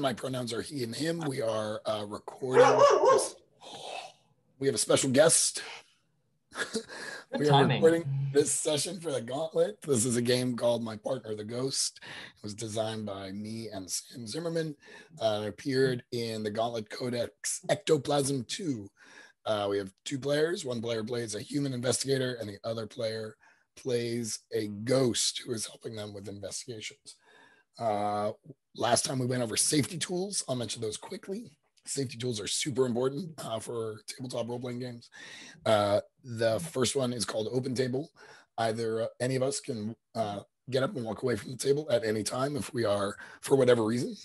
My pronouns are he and him. We are recording this. We have a special guest. Good We are timing. recording this session for the Gauntlet. This is a game called My Partner the Ghost. It was designed by me and Sam Zimmerman. It appeared in the Gauntlet Codex Ectoplasm 2. We have two players. One player plays a human investigator, and the other player plays a ghost who is helping them with investigations. Last time we went over safety tools. I'll mention those quickly. Safety tools are super important for tabletop role-playing games. The first one is called Open Table. Either any of us can get up and walk away from the table at any time if we are, for whatever reason,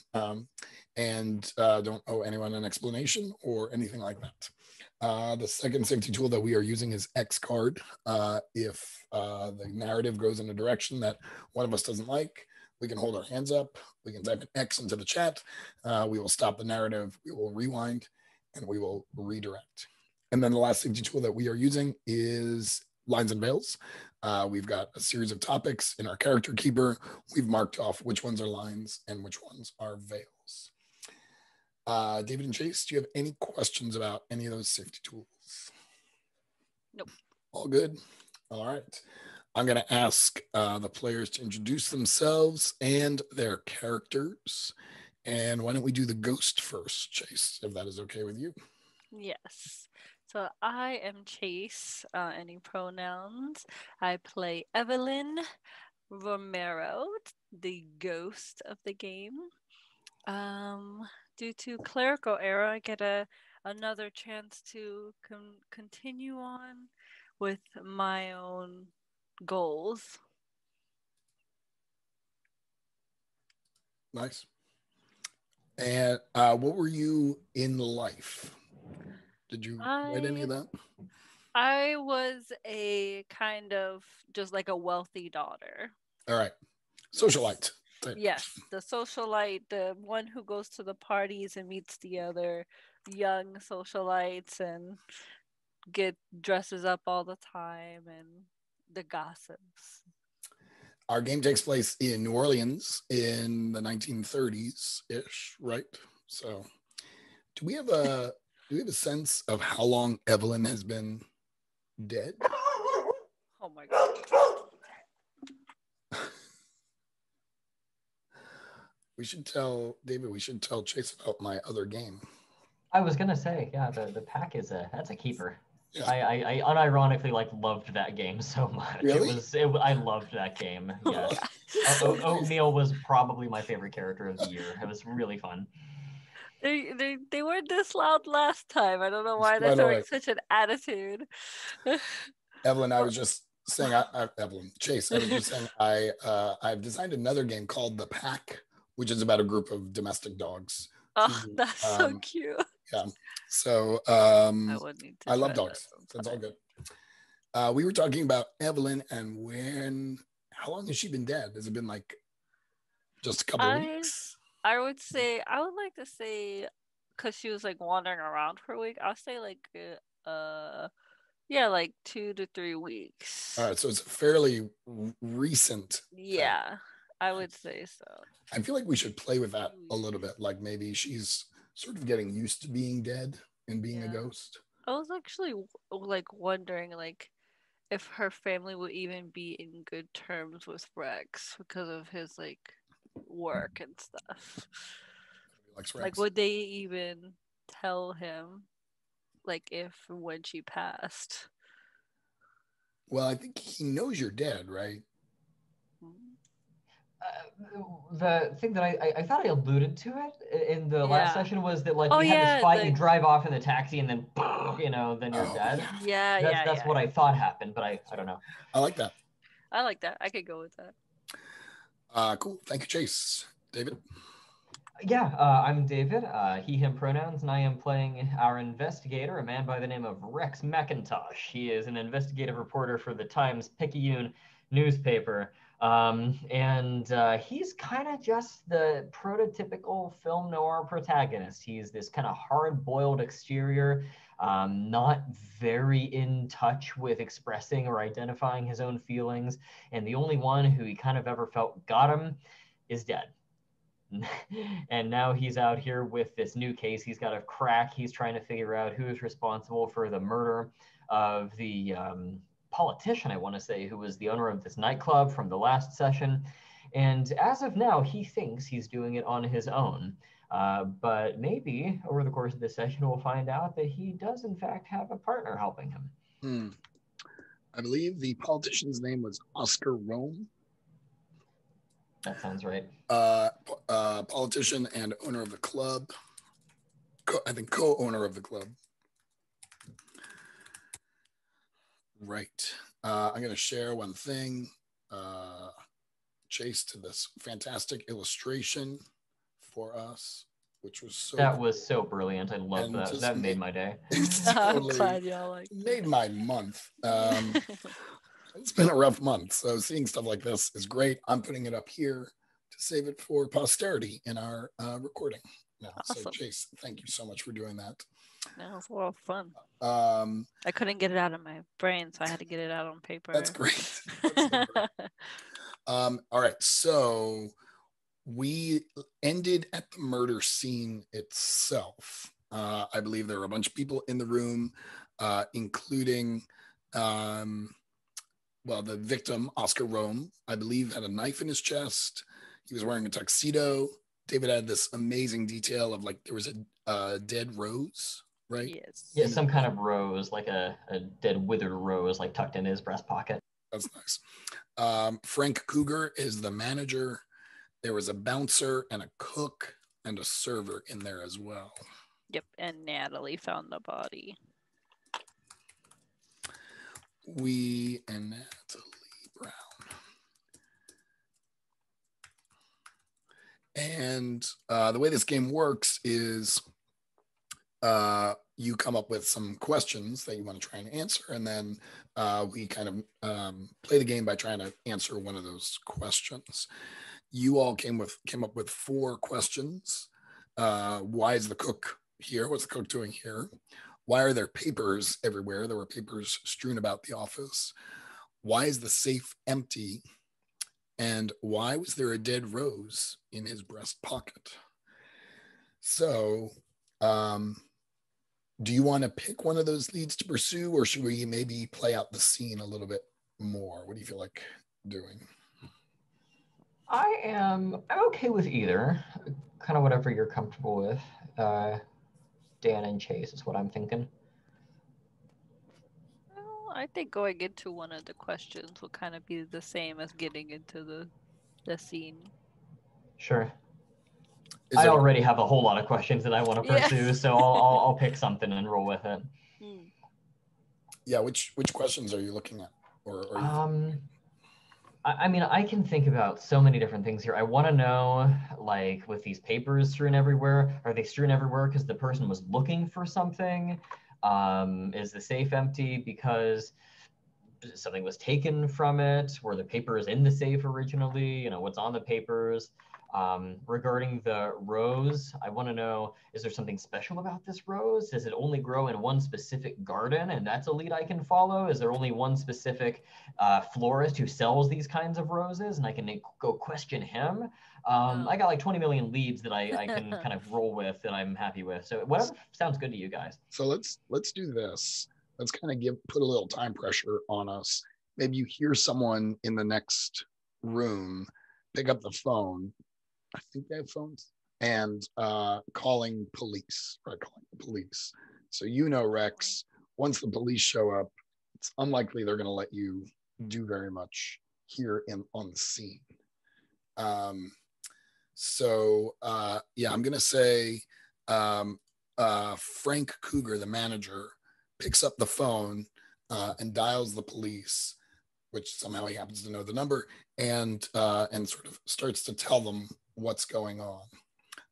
and don't owe anyone an explanation or anything like that. The second safety tool that we are using is X card. If the narrative goes in a direction that one of us doesn't like, we can hold our hands up. We can type an X into the chat. We will stop the narrative. We will rewind, and we will redirect. And then the last safety tool that we are using is Lines and Veils. We've got a series of topics in our character keeper. We've marked off which ones are lines and which ones are veils. David and Chase, do you have any questions about any of those safety tools? Nope. All good? All right. I'm going to ask the players to introduce themselves and their characters. And why don't we do the ghost first, Chase, if that is okay with you? Yes. So I am Chase. Any pronouns? I play Evelyn Romero, the ghost of the game. Due to clerical error, I get another chance to continue on with my own goals. Nice. And what were you in life? Did you write any of that? I was a kind of just like a wealthy daughter. All right. Socialite. Yes, the socialite, the one who goes to the parties and meets the other young socialites and dresses up all the time and the gossips. Our game takes place in New Orleans in the 1930s-ish, right? So do we have a sense of how long Evelyn has been dead? Oh my God. We should tell Chase about my other game. I was gonna say, yeah, the pack is that's a keeper. Yeah. I unironically loved that game so much. Really? I loved that game. Yes. Oatmeal was probably my favorite character of the year. It was really fun. They weren't this loud last time. I don't know why they're showing such an attitude. Evelyn, I was just saying, Chase, I was just saying, I've designed another game called The Pack, which is about a group of domestic dogs. Oh, that's so cute. Yeah. So I love dogs. That's all good. We were talking about Evelyn and how long has she been dead? Has it been like just a couple of weeks? I would like to say, because she was like wandering around for a week, I'll say like 2 to 3 weeks. All right, so it's fairly recent. Yeah, I would say so. I feel like we should play with that a little bit. Like maybe she's sort of getting used to being dead and being a ghost. I was actually like wondering like if her family would even be in good terms with Rex because of his like work and stuff. Like would they even tell him like when she passed? Well, I think he knows you're dead, right? The thing that I thought I alluded to it in the last session was that like you have this fight, you drive off in the taxi, and then then you're dead. That's what I thought happened, but I don't know. I like that. I could go with that. Cool. Thank you, Chase. David? Yeah, I'm David, he, him pronouns, and I am playing our investigator, a man by the name of Rex McIntosh. He is an investigative reporter for the Times-Picayune newspaper. And he's kind of just the prototypical film noir protagonist. He's this kind of hard-boiled exterior, not very in touch with expressing or identifying his own feelings. And the only one who he kind of ever felt got him is dead. And now he's out here with this new case he's got to crack. He's trying to figure out who is responsible for the murder of the politician, I want to say, who was the owner of this nightclub from the last session. And as of now, he thinks he's doing it on his own. But maybe over the course of this session, we'll find out that he does, in fact, have a partner helping him. I believe the politician's name was Oscar Rome. That sounds right. Politician and owner of the club. I think co-owner of the club. Right. I'm going to share one thing. Chase to this fantastic illustration for us, which was so that was so brilliant. I love that. That made my day. Totally I'm glad y'all like made my month. It's been a rough month, so seeing stuff like this is great. I'm putting it up here to save it for posterity in our recording now. Awesome. So Chase, thank you so much for doing that. That was a lot of fun. I couldn't get it out of my brain, so I had to get it out on paper. That's great. That's so great. All right, so we ended at the murder scene itself. I believe there were a bunch of people in the room, including, the victim, Oscar Rome, I believe, had a knife in his chest. He was wearing a tuxedo. David had this amazing detail of there was a dead rose, right? Yes. Yeah, some kind of rose, like a dead withered rose, tucked in his breast pocket. That's nice. Frank Cougar is the manager. There was a bouncer and a cook and a server in there as well. Yep, and Natalie found the body. And Natalie Brown. And the way this game works is you come up with some questions that you want to try and answer, and then we kind of play the game by trying to answer one of those questions. You all came up with 4 questions. Why is the cook here? What's the cook doing here? Why are there papers everywhere? There were papers strewn about the office. Why is the safe empty? And why was there a dead rose in his breast pocket? So, do you want to pick one of those leads to pursue, or should we maybe play out the scene a little bit more? What do you feel like doing? I'm okay with either. Kind of whatever you're comfortable with. Dan and Chase is what I'm thinking. Well, I think going into one of the questions will kind of be the same as getting into the scene. Sure. I already have a whole lot of questions that I want to pursue, so I'll pick something and roll with it. Yeah, which questions are you looking at? I mean, I can think about so many different things here. I want to know, with these papers strewn everywhere, are they strewn everywhere because the person was looking for something? Is the safe empty because something was taken from it? Were the papers in the safe originally? What's on the papers? Regarding the rose, I want to know, is there something special about this rose? Does it only grow in one specific garden and that's a lead I can follow? Is there only one specific florist who sells these kinds of roses and I can go question him? I got 20 million leads that I can kind of roll with that I'm happy with. So whatever sounds good to you guys. So let's do this. Let's kind of put a little time pressure on us. Maybe you hear someone in the next room pick up the phone. I think they have phones, and calling police, right? Calling the police. So Rex, once the police show up, it's unlikely they're going to let you do very much here on the scene. I'm going to say Frank Cougar, the manager, picks up the phone and dials the police, which somehow he happens to know the number, and sort of starts to tell them what's going on.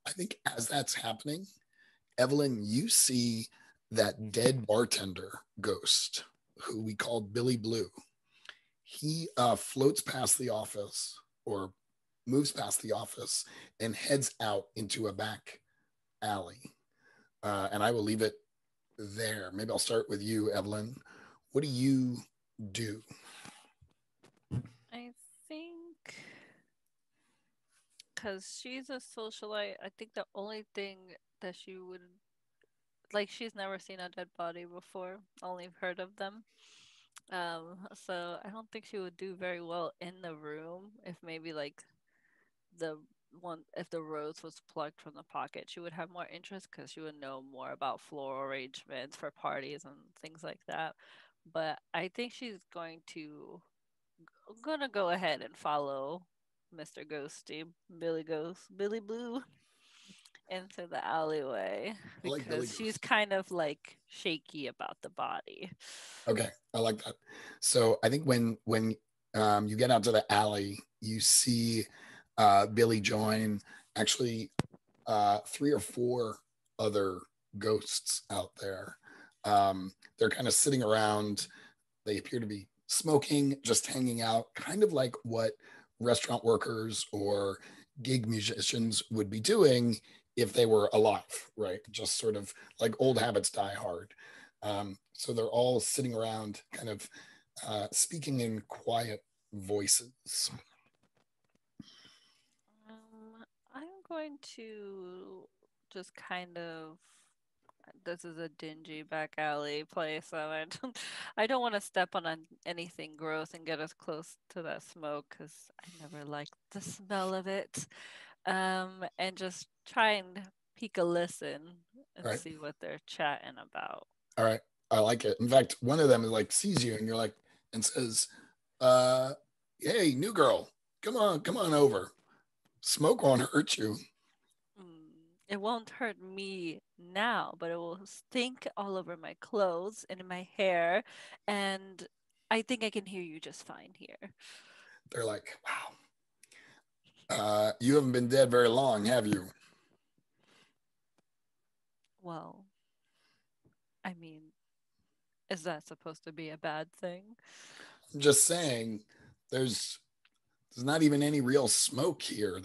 I think as that's happening, Evelyn, you see that dead bartender ghost who we called Billy Blue. He floats past the office, or moves past the office, and heads out into a back alley. And I will leave it there. Maybe I'll start with you, Evelyn. What do you do? I think because she's a socialite. I think the only thing that she would like, she's never seen a dead body before, only heard of them. So I don't think she would do very well in the room if maybe like the one if the rose was plucked from the pocket, she would have more interest because she would know more about floral arrangements for parties and things like that. But I think she's gonna go ahead and follow Mr. Ghosty, Billy Blue into the alleyway I like Billy because she's Ghost. kind of like shaky about the body. Okay, I like that. So I think when you get out to the alley, you see Billy join actually 3 or 4 other ghosts out there. They're kind of sitting around. They appear to be smoking, just hanging out, kind of like what restaurant workers or gig musicians would be doing if they were alive, right? Just sort of like old habits die hard. So they're all sitting around, kind of speaking in quiet voices. I'm going to just kind of. This is a dingy back alley place, so I don't want to step on anything gross and get us close to that smoke because I never liked the smell of it. And just try and peek a listen and All right. see what they're chatting about. All right. I like it. In fact, one of them is like sees you and you're like, and says, hey, new girl, come on over. Smoke won't hurt you. It won't hurt me now, but it will stink all over my clothes and in my hair. And I think I can hear you just fine here. They're like, wow. You haven't been dead very long, have you? Well, I mean, is that supposed to be a bad thing? I'm just saying, there's not even any real smoke here.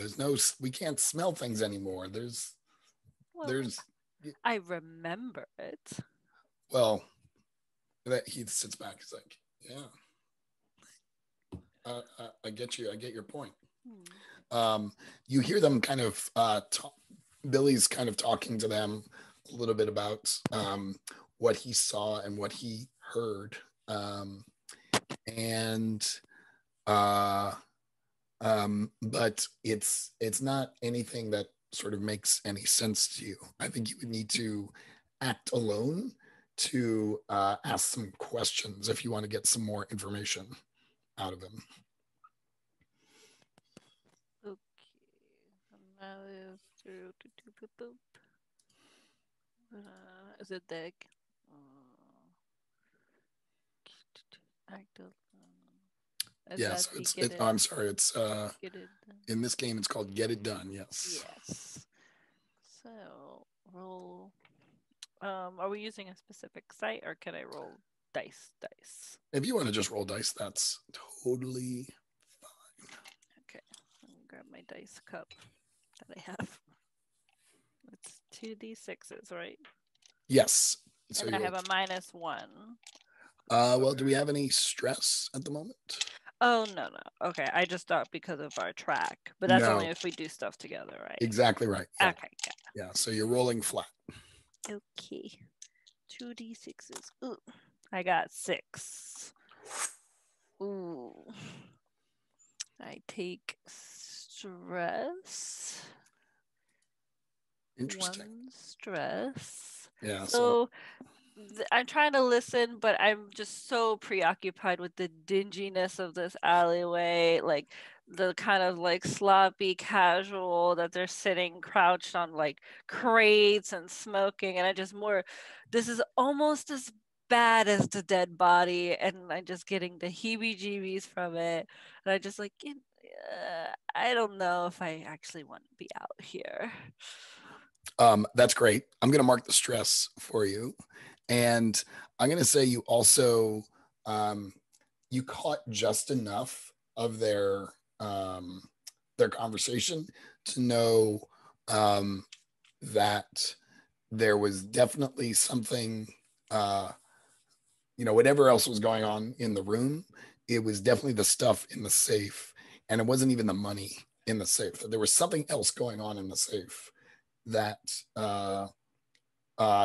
We can't smell things anymore. Well, there's, I remember it. well, that he sits back. He's like, yeah, I get you. I get your point. You hear them kind of, Billy's kind of talking to them a little bit about what he saw and what he heard. But it's not anything that sort of makes any sense to you. I think you would need to act alone to ask some questions if you want to get some more information out of him. Okay. Now is it deck? Yeah, so I'm sorry. It's in this game. It's called Get It Done. Yes. Yes. So roll. Are we using a specific site, or can I roll dice? If you want to just roll dice, that's totally fine. Okay, let me grab my dice cup that I have. It's 2d6s, right? Yes. So and I have a -1. Well, do we have any stress at the moment? Oh, no. Okay, I just thought because of our track, but that's only if we do stuff together, right? Exactly right. Yeah. Okay, yeah. So you're rolling flat. Okay. 2d6s. Ooh, I got 6. Ooh. I take stress. Interesting. 1 stress. Yeah. So I'm trying to listen, but I'm just so preoccupied with the dinginess of this alleyway, like the kind of like sloppy casual that they're sitting crouched on like crates and smoking. And this is almost as bad as the dead body. And I'm just getting the heebie-jeebies from it. And I just like, I don't know if I actually want to be out here. That's great. I'm going to mark the stress for you. And I'm going to say you also, you caught just enough of their conversation to know that there was definitely something, whatever else was going on in the room, it was definitely the stuff in the safe. And it wasn't even the money. in the safe, that there was something else going on in the safe that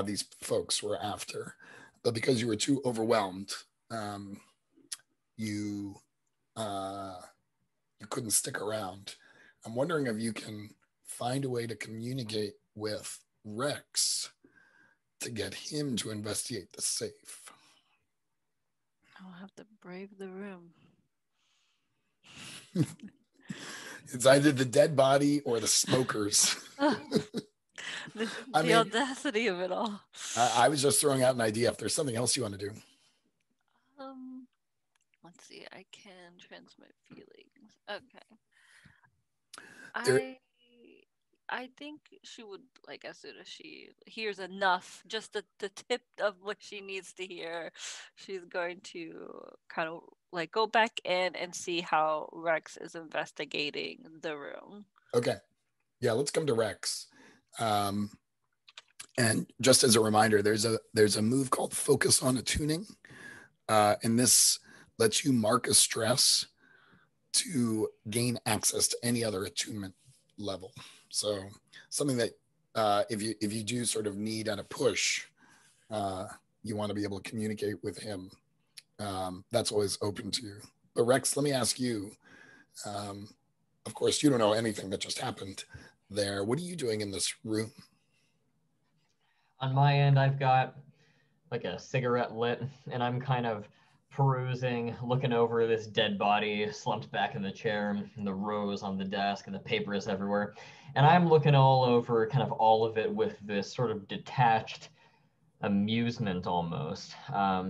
these folks were after. But because you were too overwhelmed, you couldn't stick around. I'm wondering if you can find a way to communicate with Rex to get him to investigate the safe. I'll have to brave the room. It's either the dead body or the smokers. The mean, audacity of it all. I was just throwing out an idea. If there's something else you want to do. Let's see. I can transmit feelings. Okay. I think she would, like, as soon as she hears enough, just the tip of what she needs to hear, she's going to kind of like go back in and see how Rex is investigating the room. Okay. Yeah, let's come to Rex. And just as a reminder, there's a move called Focus on Attuning. And this lets you mark a stress to gain access to any other attunement level. So something that if you do sort of need at a push, you want to be able to communicate with him. That's always open to you. But Rex, let me ask you, of course, you don't know anything that just happened there. What are you doing in this room? On my end, I've got like a cigarette lit, and I'm kind of perusing, looking over this dead body slumped back in the chair, and the rose on the desk, and the papers everywhere. And I'm looking all over kind of all of it with this sort of detached amusement almost.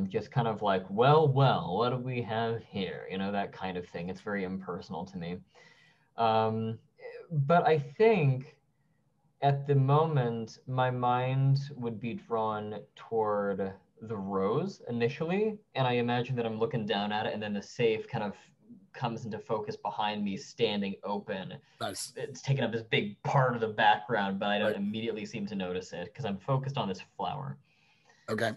Just kind of like, well, what do we have here? You know, that kind of thing. It's very impersonal to me. But I think at the moment, my mind would be drawn toward the rose initially, and I imagine that I'm looking down at it, and then the safe kind of comes into focus behind me, standing open. Nice. It's taking up this big part of the background, but I don't immediately seem to notice it because I'm focused on this flower. Okay.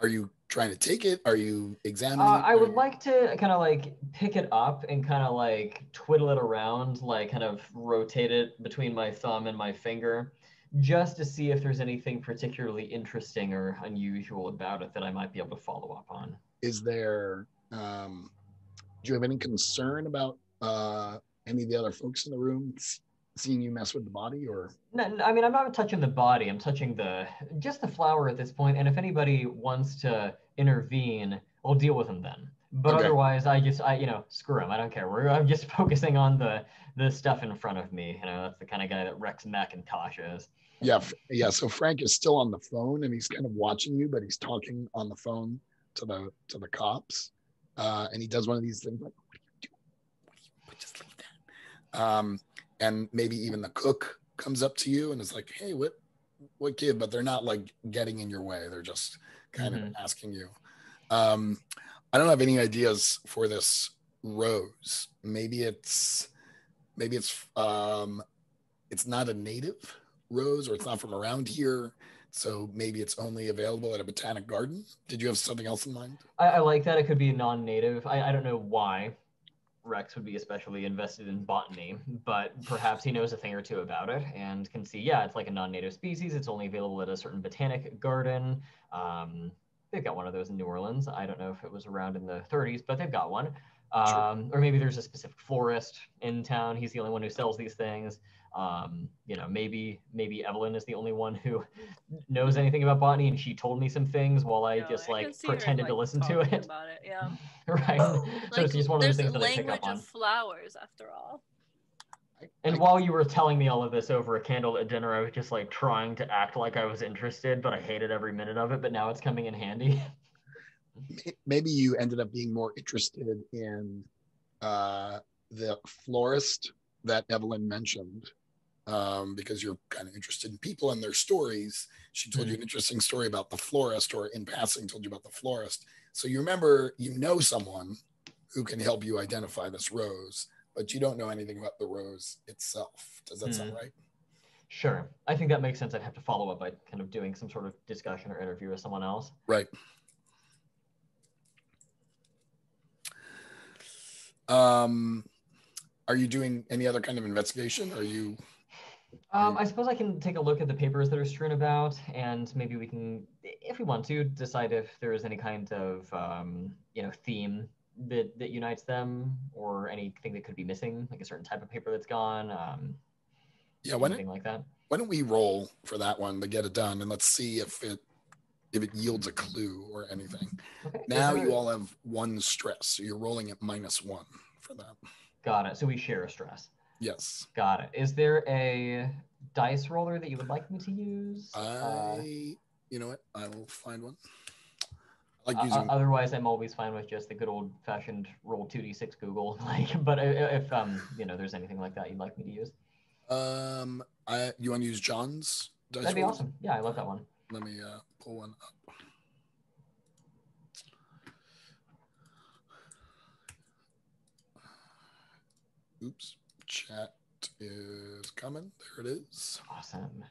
Are you trying to take it? Are you examining it? I would like to kind of like pick it up and kind of like twiddle it around, like kind of rotate it between my thumb and my finger, just to see if there's anything particularly interesting or unusual about it that I might be able to follow up on. Is there, do you have any concern about any of the other folks in the room seeing you mess with the body, or? No, I mean, I'm not touching the body. I'm touching just the flower at this point. And if anybody wants to intervene, I'll deal with them then. But otherwise, I screw them. I don't care. I'm just focusing on the stuff in front of me. You know, that's the kind of guy that Rex McIntosh is. Yeah. So Frank is still on the phone, and he's kind of watching you, but he's talking on the phone to the cops. And he does one of these things like, "What do you do? Just leave that." And maybe even the cook comes up to you and is like, "Hey, what kid?" But they're not like getting in your way. They're just kind of asking you. I don't have any ideas for this rose. Maybe it's not a native rose, or it's not from around here. So maybe it's only available at a botanic garden. Did you have something else in mind? I like that. It could be non-native. I don't know why Rex would be especially invested in botany, but perhaps he knows a thing or two about it and can see, it's like a non-native species. It's only available at a certain botanic garden. They've got one of those in New Orleans. I don't know if it was around in the 30s, but they've got one. Sure. Or maybe there's a specific florist in town. He's the only one who sells these things. Maybe Evelyn is the only one who knows anything about botany, and she told me some things while I pretended to listen to it. About it, yeah. Right. So it's just one of those things that I pick up on. Language of flowers, after all. And while you were telling me all of this over a candle at dinner, I was just like trying to act like I was interested, but I hated every minute of it. But now it's coming in handy. Maybe you ended up being more interested in the florist that Evelyn mentioned, because you're kind of interested in people and their stories. She told you an interesting story about the florist, or in passing told you about the florist. So you remember, someone who can help you identify this rose, but you don't know anything about the rose itself. Does that sound right? Sure. I think that makes sense. I'd have to follow up by kind of doing some sort of discussion or interview with someone else. Right. All are you doing any other kind of investigation? Are you? I suppose I can take a look at the papers that are strewn about, and maybe we can, if we want to, decide if there is any kind of theme that unites them, or anything that could be missing, like a certain type of paper that's gone. Yeah, anything like that. Why don't we roll for that one to get it done, and let's see if it yields a clue or anything. Okay. Now you all have 1 stress, so you're rolling at -1 for that. Got it. So we share a stress. Yes. Got it. Is there a dice roller that you would like me to use? You know what? I will find one. I like using. Otherwise, I'm always fine with just the good old-fashioned roll 2d6 Google. But if there's anything like that you'd like me to use. You want to use John's dice? That'd be rollers? awesome. Yeah, I love that one. Let me pull one up. Oops, chat is coming. There it is. Awesome.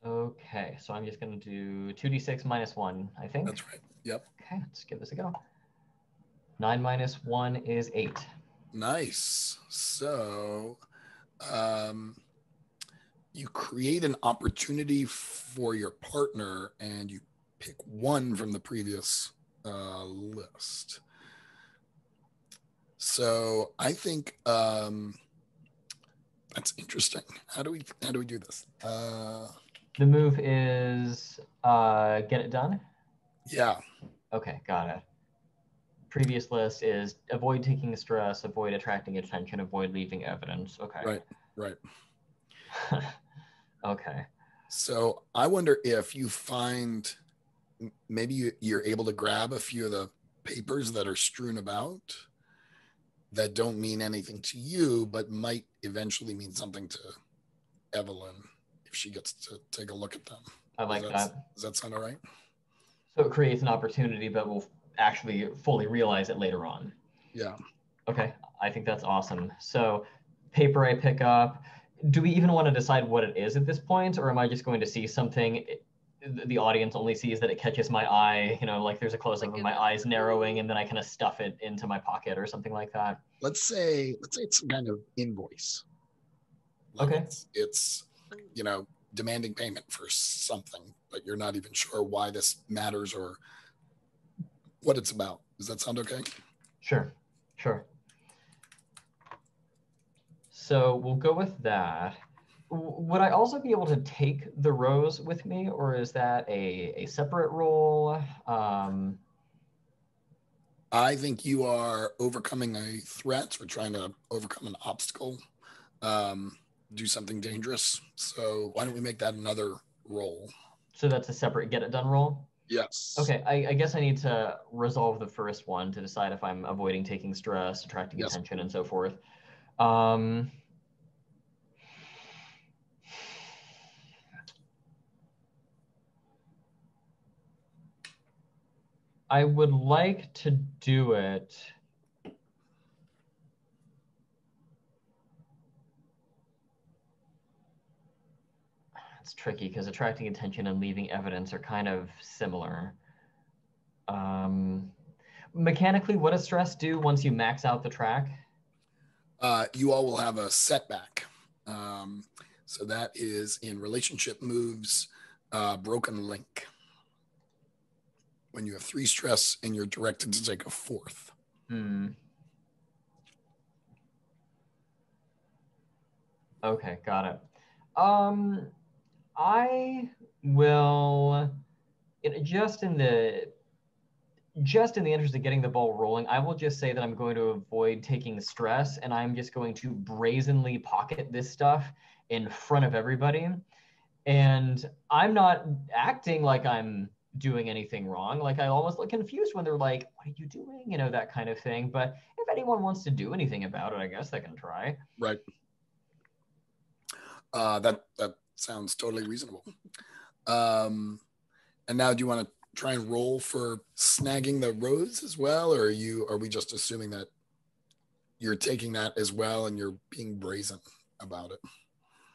Okay, so I'm just going to do 2d6 -1, I think. That's right. Yep. Okay, let's give this a go. 9 - 1 is 8. Nice. So, you create an opportunity for your partner, and you pick 1 from the previous list. So I think that's interesting. How do we do this? The move is get it done? Yeah. Okay, got it. Previous list is avoid taking stress, avoid attracting attention, avoid leaving evidence. Okay. Right. Okay. So I wonder if you find maybe you're able to grab a few of the papers that are strewn about that don't mean anything to you, but might eventually mean something to Evelyn if she gets to take a look at them. I like that. Does that sound all right? So it creates an opportunity, but we'll actually fully realize it later on. Yeah. Okay, I think that's awesome. So paper I pick up. Do we even want to decide what it is at this point, or am I just going to see something? The audience only sees that it catches my eye, like there's a close-up of my eyes narrowing, and then I kind of stuff it into my pocket or something like that. Let's say it's some kind of invoice. Like okay. It's demanding payment for something, but you're not even sure why this matters or what it's about. Does that sound okay? Sure. So we'll go with that. Would I also be able to take the rose with me, or is that a separate roll? I think you are overcoming a threat or trying to overcome an obstacle, do something dangerous. So why don't we make that another roll? So that's a separate get it done roll? Yes. Okay, I guess I need to resolve the first one to decide if I'm avoiding taking stress, attracting attention, and so forth. I would like to do it. It's tricky because attracting attention and leaving evidence are kind of similar. Mechanically, what does stress do once you max out the track? You all will have a setback. So that is in relationship moves, broken link. When you have 3 stress and you're directed to take a 4th. Okay, got it. I will, just in the interest of getting the ball rolling, I will just say that I'm going to avoid taking stress, and I'm just going to brazenly pocket this stuff in front of everybody. And I'm not acting like I'm doing anything wrong. Like I almost look confused when they're like, what are you doing? That kind of thing. But if anyone wants to do anything about it, I guess they can try. Right. That sounds totally reasonable. And now do you want to try and roll for snagging the rose as well? Or are we just assuming that you're taking that as well and you're being brazen about it?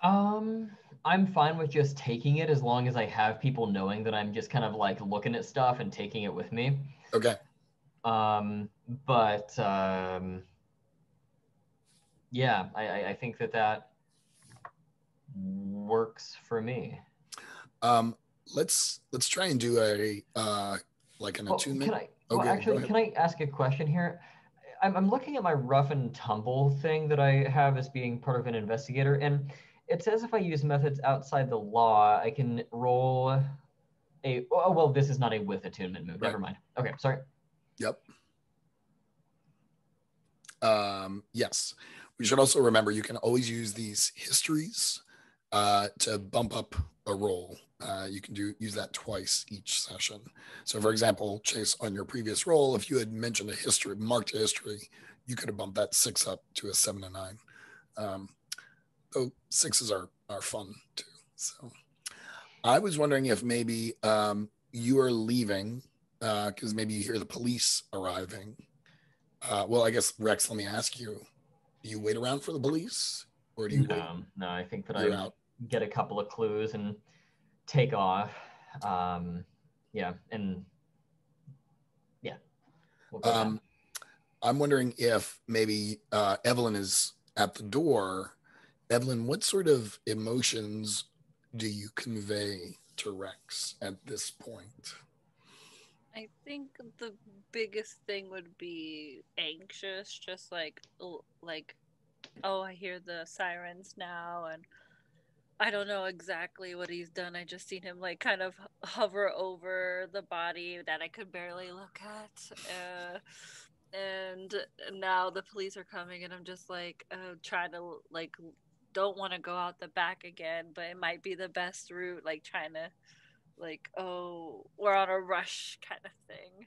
I'm fine with just taking it as long as I have people knowing that I'm just kind of like looking at stuff and taking it with me. Okay. Um, but yeah, I think that works for me. Um, let's try and do a like an Oh, attunement. can I? Well, Okay, go actually, ahead. can I ask a question here? I'm looking at my rough and tumble thing that I have as being part of an investigator, and it says if I use methods outside the law, I can roll a. Oh, well, this is not a with attunement move. Right. Never mind. Okay, sorry. Yep. Yes. We should also remember you can always use these histories to bump up a roll. You can use that twice each session. So, for example, Chase, on your previous roll, if you had mentioned a history, marked a history, you could have bumped that 6 up to a 7 and 9. Though sixes are fun too. So, I was wondering if maybe you are leaving because maybe you hear the police arriving. Well, I guess Rex, let me ask you: do you wait around for the police, or do you wait? No, I think that You're I out. get a couple of clues and take off. Yeah, and yeah, we'll go with that. Um, I'm wondering if maybe Evelyn is at the door. Evelyn, what sort of emotions do you convey to Rex at this point? I think the biggest thing would be anxious, just like oh, I hear the sirens now, and I don't know exactly what he's done. I just seen him like kind of hover over the body that I could barely look at. And now the police are coming, and I'm just like trying to like don't want to go out the back again, but it might be the best route. Like trying to like oh we're on a rush kind of thing.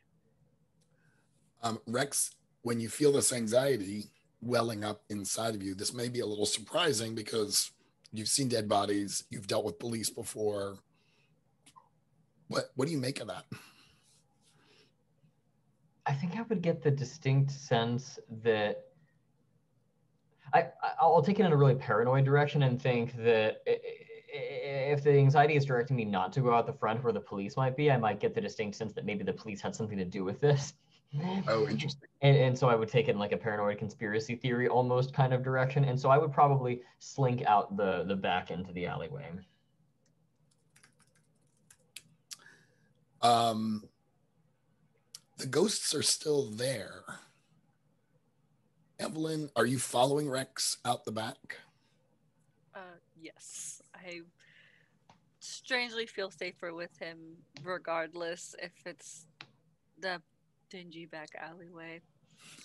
Rex, when you feel this anxiety welling up inside of you, this may be a little surprising because you've seen dead bodies, you've dealt with police before. What do you make of that? I think I would get the distinct sense that I'll take it in a really paranoid direction and think that if the anxiety is directing me not to go out the front where the police might be, I might get the distinct sense that maybe the police had something to do with this. Oh, interesting. And so I would take it in like a paranoid conspiracy theory almost kind of direction. And so I would probably slink out the back into the alleyway. Um, the ghosts are still there. Evelyn, are you following Rex out the back? Yes, I strangely feel safer with him, regardless if it's the dingy back alleyway.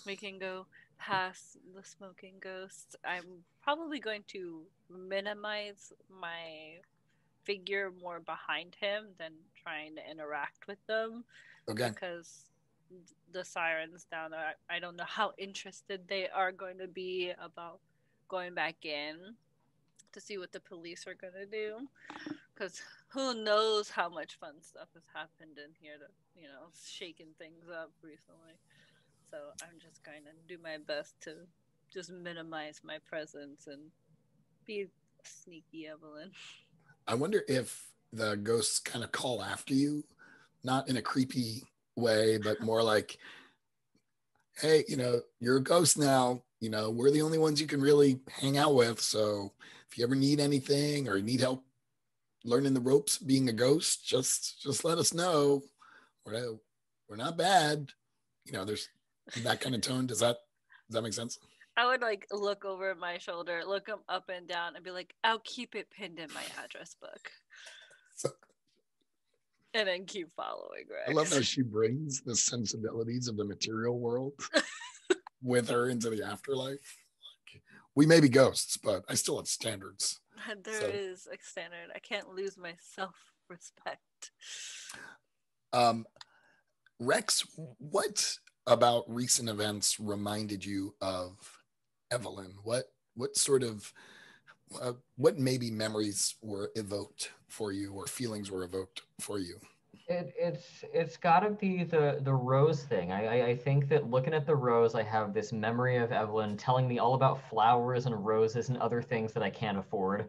We can go past the smoking ghost. I'm probably going to minimize my figure more behind him than trying to interact with them Okay. because the sirens down there, I don't know how interested they are going to be about going back in to see what the police are going to do because who knows how much fun stuff has happened in here to shaking things up recently. So I'm just going to do my best to just minimize my presence and be sneaky Evelyn. I wonder if the ghosts kind of call after you, not in a creepy way, but more like, hey, you're a ghost now. We're the only ones you can really hang out with. So if you ever need anything or need help learning the ropes being a ghost, just let us know. We're not bad. There's that kind of tone. Does that make sense? I would like look over my shoulder, look him up and down, and be like, "I'll keep it pinned in my address book," So, and then keep following I love how Rex. she brings the sensibilities of the material world with her into the afterlife. Like, we may be ghosts, but I still have standards. There So, is a standard. I can't lose my self-respect. um, Rex, what about recent events reminded you of Evelyn? What sort of what maybe memories were evoked for you or feelings were evoked for you? It's got to be the rose thing. I think that looking at the rose, I have this memory of Evelyn telling me all about flowers and roses and other things that I can't afford,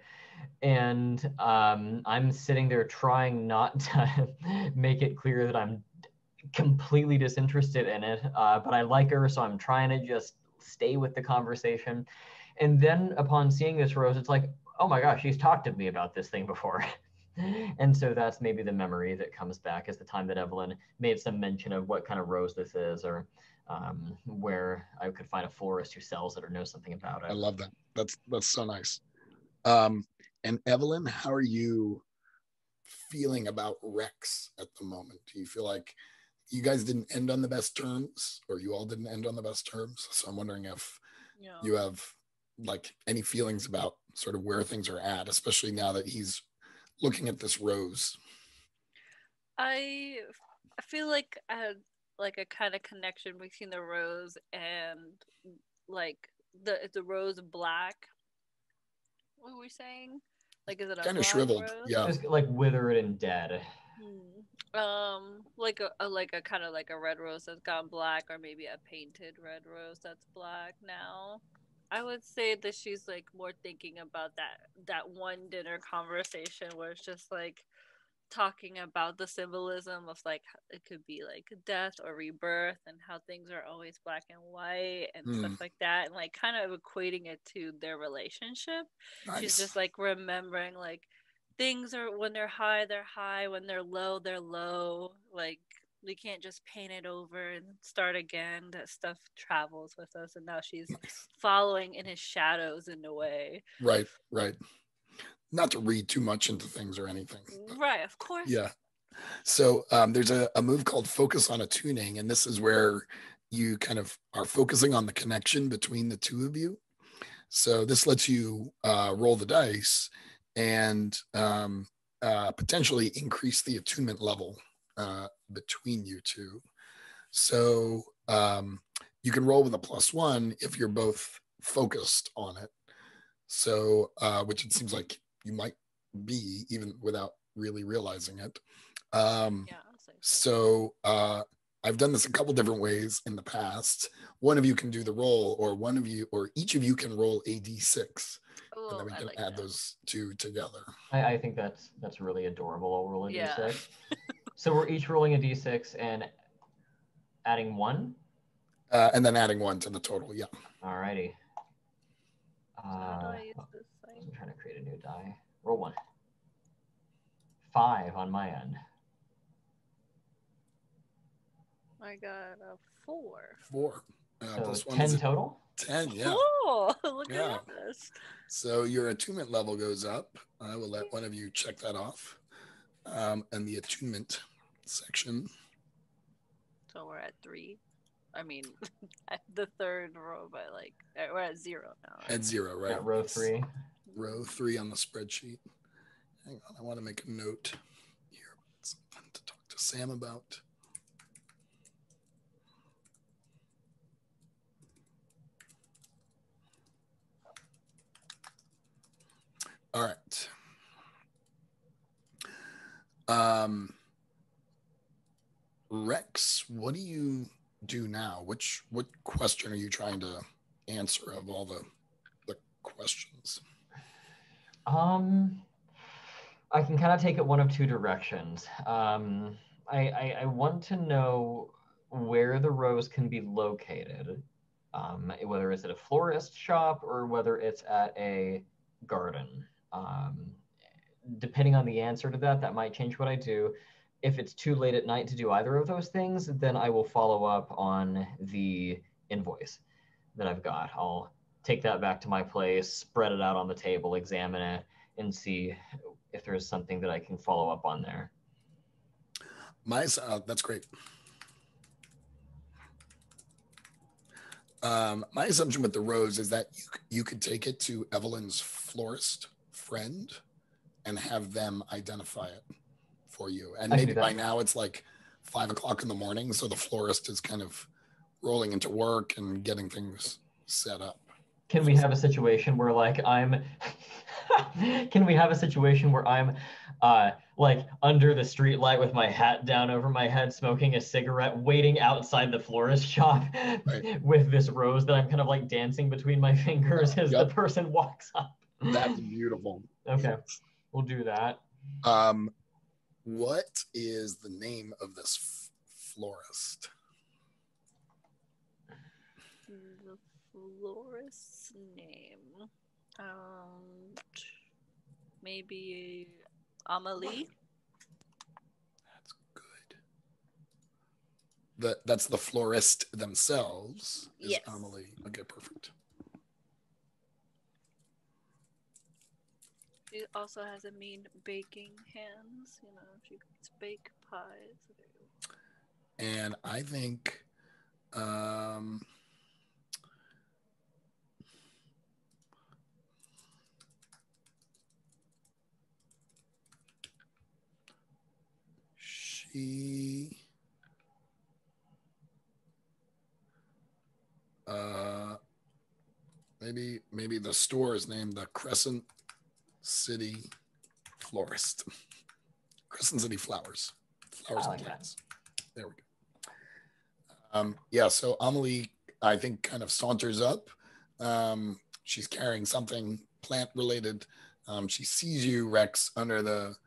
and I'm sitting there trying not to make it clear that I'm completely disinterested in it, but I like her, so I'm trying to just stay with the conversation. And then upon seeing this rose, it's like, oh my gosh, she's talked to me about this thing before. And so that's maybe the memory that comes back is the time that Evelyn made some mention of what kind of rose this is, or where I could find a florist who sells it or knows something about I it. love that. That's so nice. And Evelyn, how are you feeling about Rex at the moment? Do you feel like you guys didn't end on the best terms, or you all didn't end on the best terms? So I'm wondering if you have like any feelings about sort of where things are at, especially now that he's looking at this rose. I feel like I had like a kind of connection between the rose and like the rose black. What were we saying? Like, is it a Kind of black shriveled. rose? Yeah. Just like withered and dead. Like a kind of like a red rose that's gone black, or maybe a painted red rose that's black now. I would say that she's like more thinking about that one dinner conversation where it's just like talking about the symbolism of like it could be like death or rebirth and how things are always black and white and stuff like that, and like kind of equating it to their relationship. Nice. She's just like remembering like things are when they're high, when they're low. Like we can't just paint it over and start again. That stuff travels with us, and now she's following in his shadows in a way. Right. Not to read too much into things or anything. Right, of course. Yeah. So there's a move called focus on attuning, and this is where you kind of are focusing on the connection between the two of you. So this lets you roll the dice and potentially increase the attunement level between you two. So you can roll with a +1 if you're both focused on it. So, which it seems like you might be even without really realizing it. So I've done this a couple different ways in the past. One of you can do the roll, or one of you, or each of you can roll a d6, and then we can add those two together. I think that's really adorable. I'll roll a d6. So we're each rolling a d6 and adding 1? And then adding 1 to the total, yeah. Alrighty. I'm trying to create a new die. Roll 1. 5 on my end. I got a 4. 4. So 10 total? 10, yeah. Oh, look at this. So your attunement level goes up. I will let one of you check that off. And the attunement section. So we're at 3. I mean, at the third row, but like we're at 0 now. Right? At 0, right? At row 3. Row 3 on the spreadsheet. Hang on, I want to make a note here. Something to talk to Sam about. All right. Rex, what do you do now? What question are you trying to answer of all the questions? I can kind of take it one of two directions. I want to know where the rose can be located, whether it's at a florist shop or whether it's at a garden. Depending on the answer to that, that might change what I do. If it's too late at night to do either of those things, then I will follow up on the invoice that I've got. I'll take that back to my place, spread it out on the table, examine it, and see if there's something that I can follow up on there. That's great. My assumption with the rose is that you could take it to Evelyn's florist friend and have them identify it for you. And maybe by now it's like 5 o'clock in the morning, so the florist is kind of rolling into work and getting things set up. Can we have a situation where like I'm Can we have a situation where I'm like under the street light with my hat down over my head, smoking a cigarette, waiting outside the florist shop Right. with this rose that I'm kind of like dancing between my fingers as the Yep. person walks up? That's beautiful. Okay, we'll do that. What is the name of this florist? The florist's name. Maybe Amelie. That's good. That's the florist themselves. Is Yes. Amelie. Okay, perfect. She also has a mean baking hands. You know, she can bake pies. And I think she maybe the store is named the Crescent City Florist. Crescent City Flowers. Flowers and plants. There we go. Yeah, so Amelie, I think, kind of saunters up. She's carrying something plant related. She sees you, Rex, under the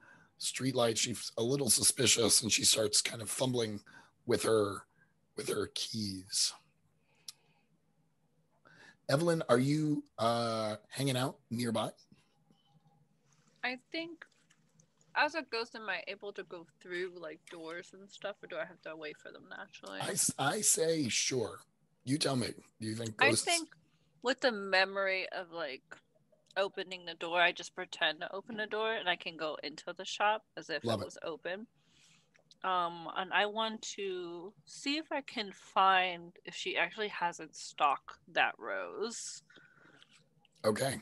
streetlight. She's a little suspicious, and she starts kind of fumbling with her keys. Evelyn, are you hanging out nearby? I think, as a ghost, am I able to go through like doors and stuff, or do I have to wait for them naturally? I say sure. You tell me. Do you think ghosts? I think with the memory of like opening the door, I just pretend to open the door and I can go into the shop as if it was open. And I want to see if I can find if she actually has in stock that rose. Okay.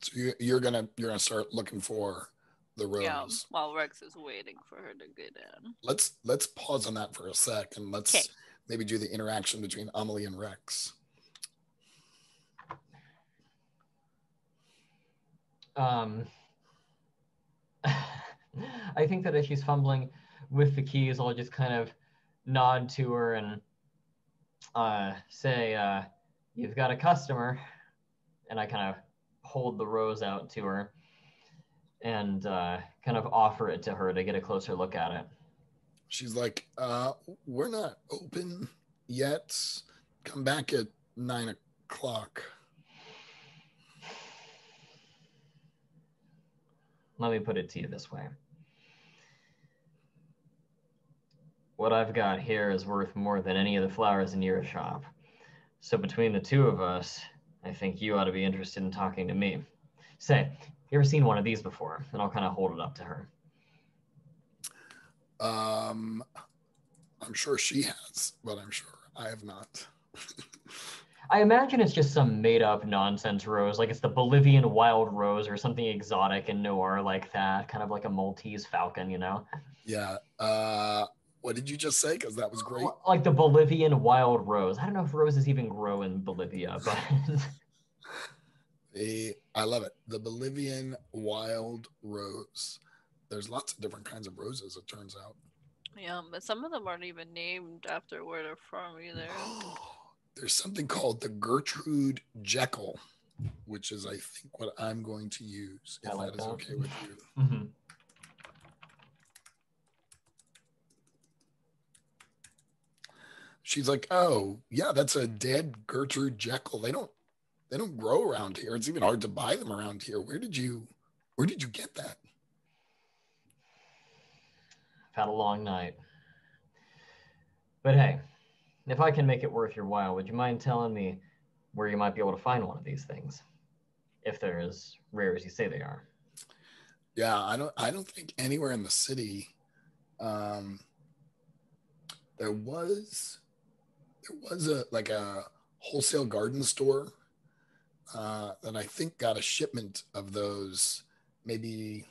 So you're gonna start looking for the rose. Yeah, while Rex is waiting for her to get in. Let's pause on that for a sec and let's maybe do the interaction between Amelie and Rex. I think that as she's fumbling with the keys, I'll just kind of nod to her and say, "You've got a customer," and I kind of hold the rose out to her and kind of offer it to her to get a closer look at it. She's like, "We're not open yet. Come back at 9 o'clock." Let me put it to you this way. What I've got here is worth more than any of the flowers in your shop. So between the two of us, I think you ought to be interested in talking to me. Say, you ever seen one of these before? And I'll kind of hold it up to her. I'm sure she has, but I'm sure I have not. I imagine it's just some made-up nonsense rose, like it's the Bolivian wild rose or something exotic and noir like that, kind of like a Maltese falcon, you know? Yeah. What did you just say? Because that was great. Like the Bolivian wild rose. I don't know if roses even grow in Bolivia, but... I love it. The Bolivian wild rose. There's lots of different kinds of roses, it turns out. Yeah, but some of them aren't even named after where they're from either. There's something called the Gertrude Jekyll, which is, I think, what I'm going to use, if that is okay with you. Mm-hmm. She's like, "Oh, yeah, that's a dead Gertrude Jekyll. They don't grow around here. It's even hard to buy them around here. Where did you get that?" I've had a long night. But hey, if I can make it worth your while, would you mind telling me where you might be able to find one of these things? If they're as rare as you say they are. Yeah, I don't think anywhere in the city there was a wholesale garden store that I think got a shipment of those maybe,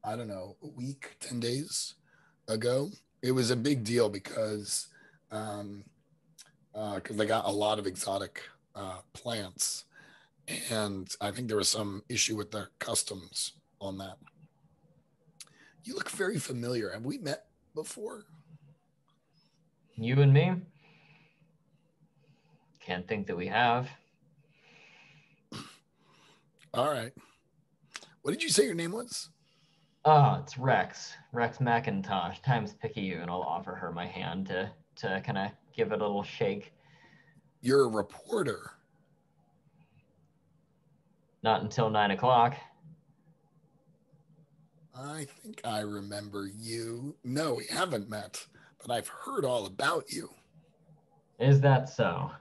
I don't know, a week, 10 days ago. It was a big deal because they got a lot of exotic plants, And I think there was some issue with the customs on that. You look very familiar. Have we met before? You and me? Can't think that we have. All right. What did you say your name was? Oh, it's Rex. Rex McIntosh. Times Picayune. I'll offer her my hand to kind of give it a little shake. You're a reporter. Not until 9 o'clock. I think I remember you. No, we haven't met, but I've heard all about you. Is that so?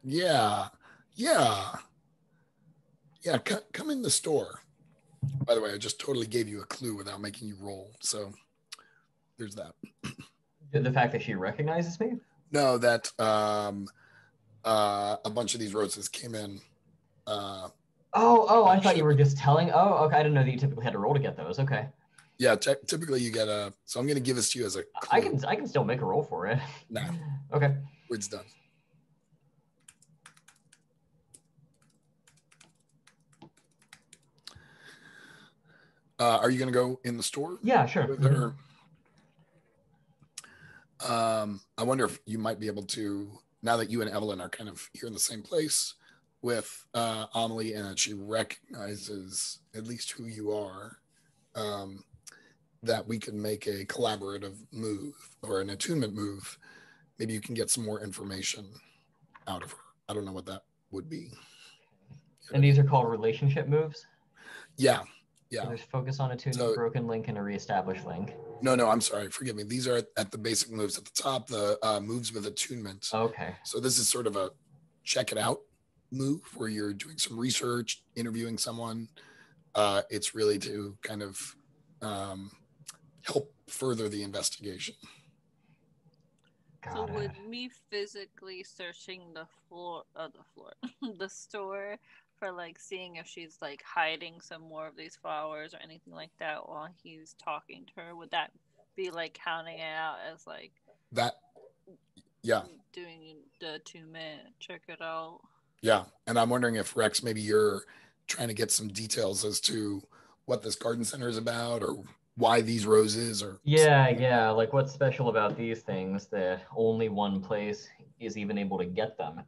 Yeah. Come in the store. By the way, I just totally gave you a clue without making you roll. So there's that. The fact that she recognizes me? No, that a bunch of these roses came in. I thought you were just telling. Oh, okay. I didn't know that you typically had to roll to get those. Okay. Yeah, typically you get a. So I'm going to give this to you as a clue. I can still make a roll for it. No. Okay. It's done. Are you going to go in the store? Yeah, sure. Mm-hmm. I wonder if you might be able to, now that you and Evelyn are kind of here in the same place with Amelie, and she recognizes at least who you are, that we can make a collaborative move or an attunement move. Maybe you can get some more information out of her. I don't know what that would be. And these are called relationship moves? Yeah. So there's focus on attuning, broken link, and a reestablished link. No, I'm sorry. Forgive me. These are at the basic moves at the top, the moves with attunement. Okay. So this is sort of a check it out move where you're doing some research, interviewing someone. It's really to kind of help further the investigation. So would me physically searching the the store for like seeing if she's like hiding some more of these flowers or anything like that while he's talking to her, would that be like counting it out as like that? Yeah. Doing the 2 minute check it out. Yeah. And I'm wondering if Rex, maybe you're trying to get some details as to what this garden center is about or why these roses are. Yeah. Like what's special about these things that only one place is even able to get them?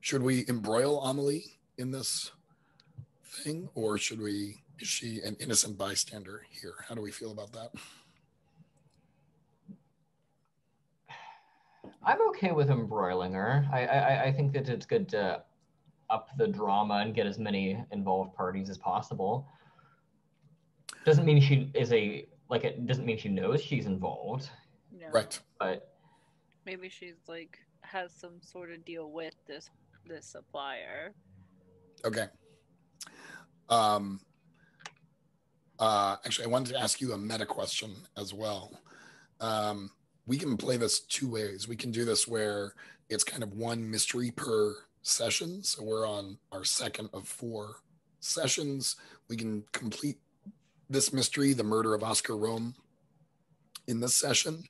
Should we embroil Amelie in this thing, or is she an innocent bystander here? How do we feel about that? I'm okay with embroiling her. I think that it's good to up the drama and get as many involved parties as possible. Doesn't mean she is it doesn't mean she knows she's involved. No. Right. But maybe she's like has some sort of deal with this supplier. Okay. Actually, I wanted to ask you a meta question as well. We can play this two ways. We can do this where it's kind of one mystery per session. So we're on our second of 4 sessions. We can complete this mystery, the murder of Oscar Rome, in this session.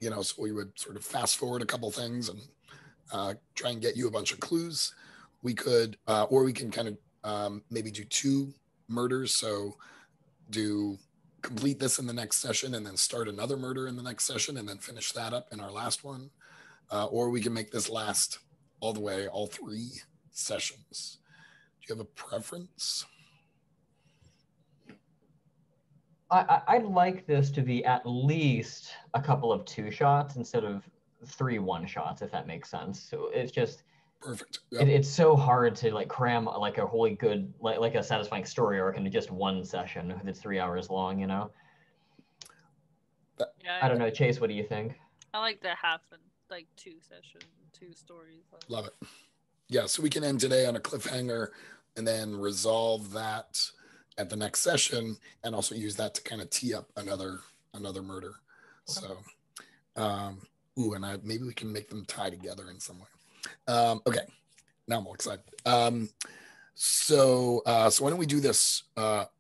So we would sort of fast forward a couple things and try and get you a bunch of clues. We could, or we can kind of maybe do 2 murders. So complete this in the next session and then start another murder in the next session and then finish that up in our last one. Or we can make this last all the way, all 3 sessions. Do you have a preference? I'd like this to be at least a couple of 2 shots instead of 3 1-shots, if that makes sense. So it's just perfect. Yep. It's so hard to like cram like a wholly good like a satisfying story arc into just one session that's 3 hours long. Yeah, I don't know, Chase. What do you think? I like the half and like 2 sessions, 2 stories. Love it. Yeah, so we can end today on a cliffhanger and then resolve that at the next session and also use that to kind of tee up another murder. Okay. So maybe we can make them tie together in some way. Okay, now I'm all excited. So why don't we do this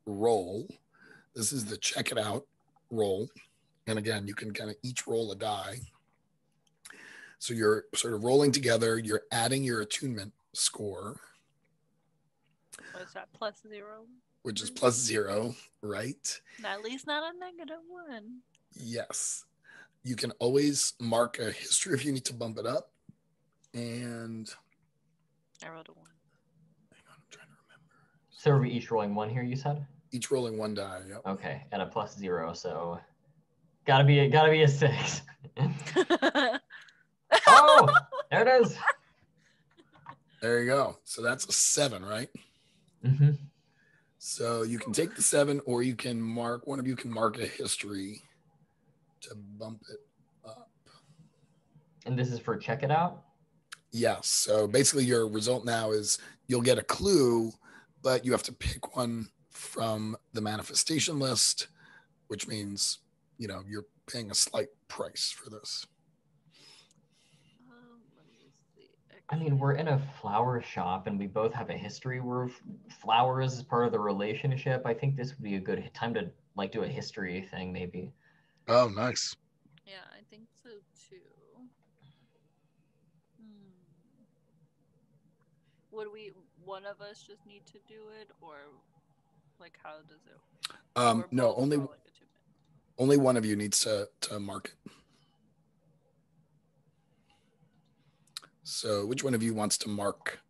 roll? This is the check it out roll. And again, you can kind of each roll a die. So you're sort of rolling together, you're adding your attunement score, What's that? +0? which is +0, right? At least not a -1. Yes. You can always mark a history if you need to bump it up. And I rolled a 1. hang on, I'm trying to remember. So are we each rolling 1 here, you said? Each rolling 1 die. Yep. Okay, and a +0, so gotta be a 6. Oh, there it is. There you go. So that's a 7, right? Mm-hmm. So you can take the 7, or you can mark, one of you can mark a history to bump it up. And this is for check it out? Yes. So basically your result now is you'll get a clue, but you have to pick one from the manifestation list, which means, you're paying a slight price for this. Let me see. I mean, we're in a flower shop and we both have a history where flowers is part of the relationship. I think this would be a good time to do a history thing, maybe. Oh, nice. Yeah, I think so too. Would one of us just need to do it, or how does it? No, only one of you needs to mark it. So which one of you wants to mark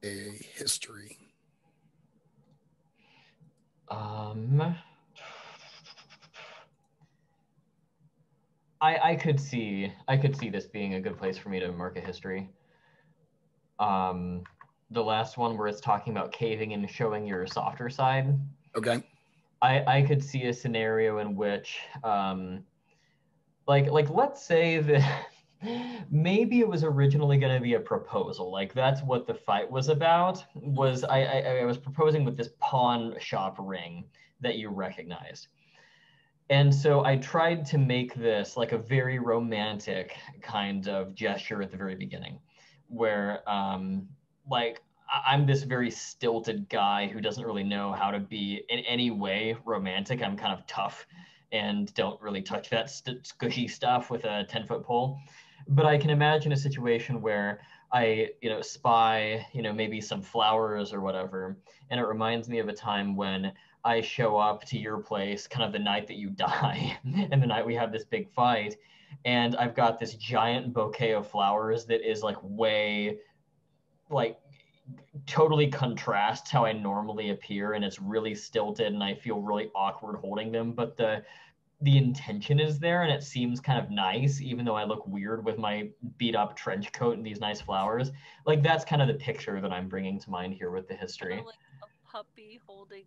a history? I could see this being a good place for me to mark a history. The last one where it's talking about caving and showing your softer side. Okay. I could see a scenario in which let's say that maybe it was originally going to be a proposal. That's what the fight was about. Was I was proposing with this pawn shop ring that you recognized. And so I tried to make this a very romantic kind of gesture at the very beginning, where I'm this very stilted guy who doesn't really know how to be in any way romantic. I'm kind of tough and don't really touch that squishy stuff with a 10-foot pole. But I can imagine a situation where I, spy, maybe some flowers or whatever. And it reminds me of a time when I show up to your place kind of the night that you die and the night we have this big fight. And I've got this giant bouquet of flowers that is way totally contrasts how I normally appear. And it's really stilted and I feel really awkward holding them. But the intention is there and it seems kind of nice, even though I look weird with my beat up trench coat and these nice flowers. That's kind of the picture that I'm bringing to mind here with the history. Kind of a puppy holding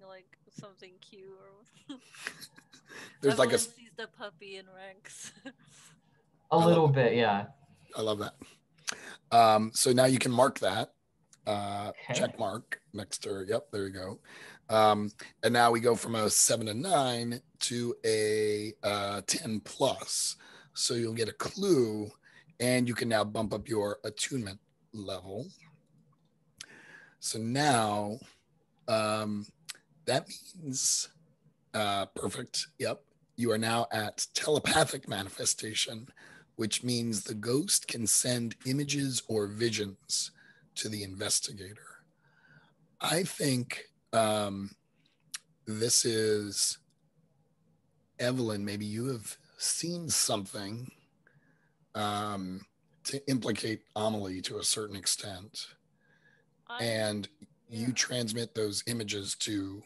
something cute, or there's Everyone sees the puppy in Rex. A little bit, yeah. I love that. So now you can mark that. Okay. Check mark next to, yep, there you go. And now we go from a 7 to 9 to a 10 plus. So you'll get a clue and you can now bump up your attunement level. So now that means, perfect. Yep. You are now at telepathic manifestation, which means the ghost can send images or visions to the investigator. I think this is Evelyn. Maybe you have seen something to implicate Amelie to a certain extent, and you transmit those images to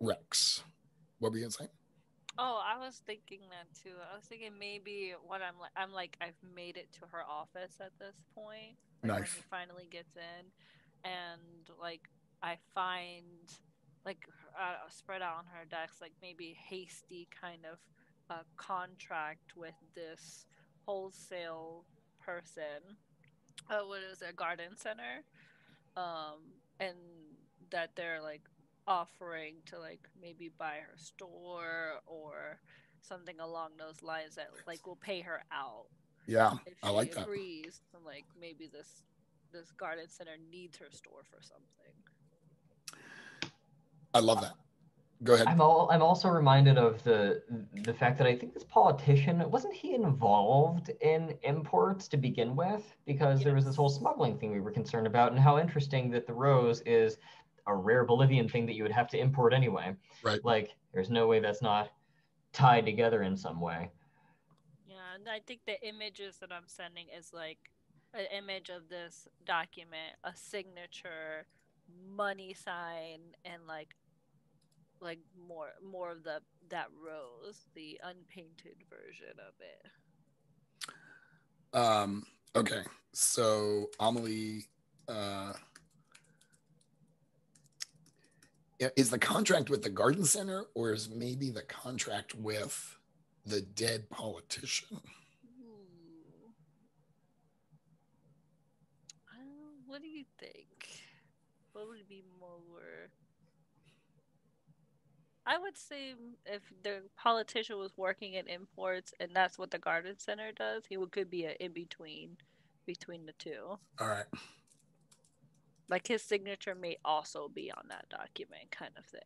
Rex. What were you gonna say? Oh, I was thinking that too. I was thinking maybe when I've made it to her office at this point. Nice. When he finally gets in, and I find spread out on her desk maybe hasty kind of contract with this wholesale person. What is it, garden center? And that they're offering to maybe buy her store or something along those lines that will pay her out. Yeah, if I like she agrees, then maybe this garden center needs her store for something. I love that. Go ahead. I'm also reminded of the fact that I think this politician, wasn't he involved in imports to begin with? Because there was this whole smuggling thing we were concerned about, and how interesting that the rose is a rare Bolivian thing that you would have to import anyway. Right. Like, there's no way that's not tied together in some way. Yeah, and I think the images that I'm sending is like an image of this document, a signature, money sign, and like more of the that rose, the unpainted version of it. Okay, so Amelie, is the contract with the garden center, or is maybe the contract with the dead politician? Ooh. What do you think? What would be more? I would say if the politician was working in imports and that's what the garden center does, could be an in between the two. All right. Like his signature may also be on that document, kind of thing.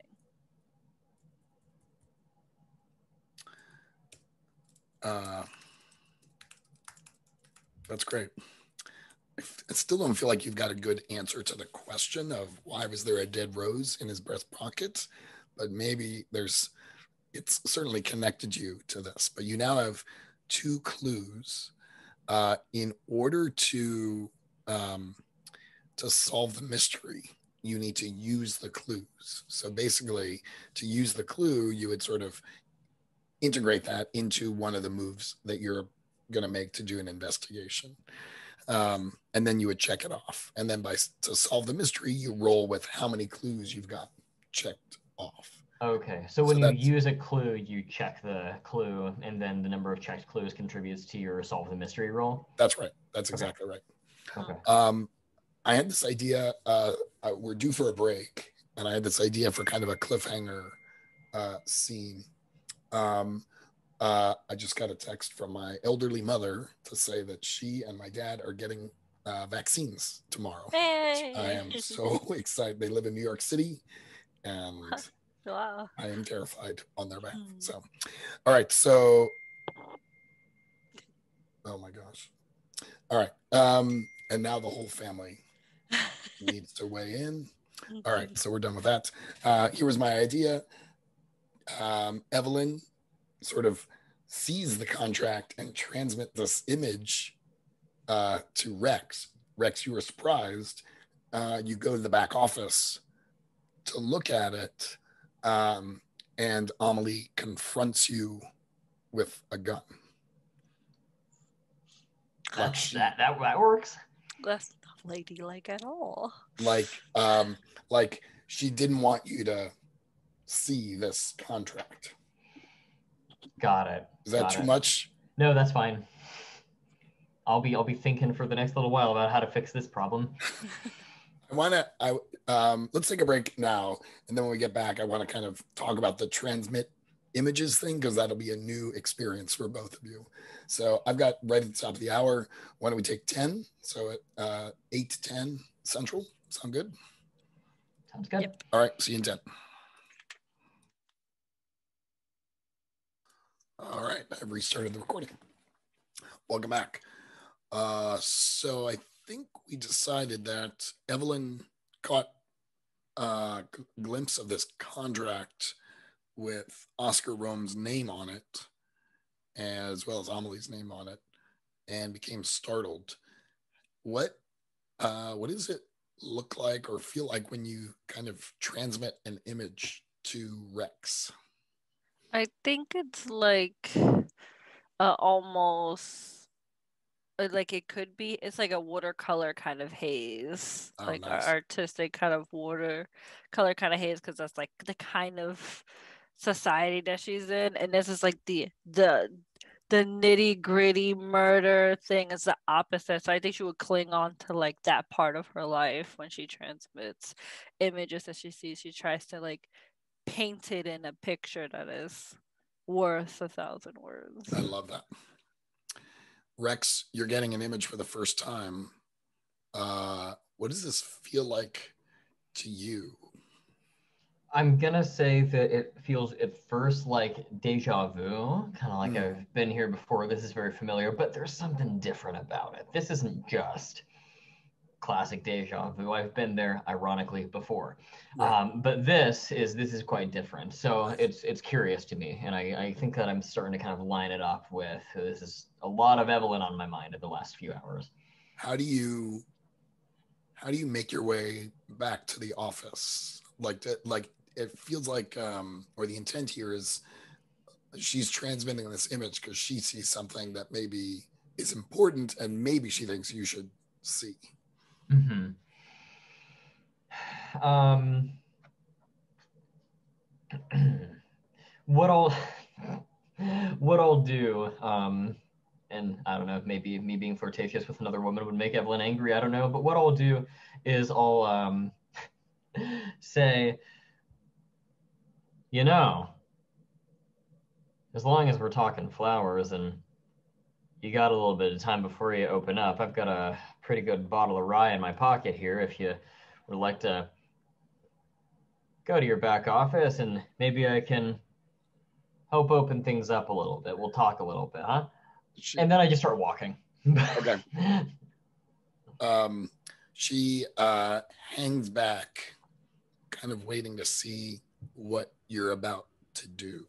That's great. I still don't feel like you've got a good answer to the question of why was there a dead rose in his breast pocket, but maybe it's certainly connected you to this. But you now have two clues. In order to solve the mystery, you need to use the clues. So basically, to use the clue, you would sort of integrate that into one of the moves that you're going to make to do an investigation. And then you would check it off. And then to solve the mystery, you roll with how many clues you've got checked off. Okay, so when you use a clue, you check the clue, and then the number of checked clues contributes to your solve the mystery roll? That's right. That's exactly right. Okay. I had this idea, we're due for a break, and I had this idea for kind of a cliffhanger scene. I just got a text from my elderly mother to say that she and my dad are getting vaccines tomorrow. Hey! I am so excited. They live in New York City, and wow. I am terrified on their behalf. So, all right. So, oh my gosh. All right. And now the whole family needs to weigh in. All right. So we're done with that. Here was my idea. Evelyn sort of sees the contract and transmit this image to Rex. Rex, you were surprised. You go to the back office to look at it, and Amelie confronts you with a gun. Like that works. That's not ladylike at all. Like she didn't want you to see this contract. Got it. Is that too much? No, that's fine. I'll be thinking for the next little while about how to fix this problem. Let's take a break now, and then when we get back, I want to kind of talk about the transmit images thing, because that'll be a new experience for both of you. So I've got right at the top of the hour. Why don't we take 10? So at 8 to 10 Central. Sound good? Sounds good. Yep. All right. See you in 10. All right. I've restarted the recording. Welcome back. So I think we decided that Evelyn caught a glimpse of this contract with Oscar Rome's name on it, as well as Amelie's name on it, and became startled. What does it look like or feel like when you kind of transmit an image to Rex? I think it's like almost like it's like a watercolor kind of haze, like nice. artistic kind of watercolor kind of haze, because that's like the kind of society that she's in, and this is like the nitty gritty murder thing is the opposite. So I think she would cling on to like that part of her life when she transmits images that she sees. She tries to like paint it in a picture that is worth 1,000 words. I love that. Rex, you're getting an image for the first time. What does this feel like to you? I'm gonna say that it feels at first like deja vu, kind of like I've been here before. This is very familiar, but there's something different about it. This isn't just classic deja vu. I've been there, ironically, before, Right. but this is quite different. So it's curious to me, and I think that I'm starting to kind of line it up with this is a lot of Evelyn on my mind in the last few hours. How do you make your way back to the office? Like it feels like or the intent here is she's transmitting this image because she sees something that maybe is important and maybe she thinks you should see. Mm-hmm. Um, what I'll what I'll do, and I don't know, maybe me being flirtatious with another woman would make Evelyn angry. I don't know, but what I'll do is I'll say, you know, as long as we're talking flowers and you got a little bit of time before you open up, I've got a pretty good bottle of rye in my pocket here. If you would like to go to your back office and maybe I can help open things up a little bit. We'll talk a little bit, huh? And then I just start walking. Okay. She hangs back, kind of waiting to see what you're about to do.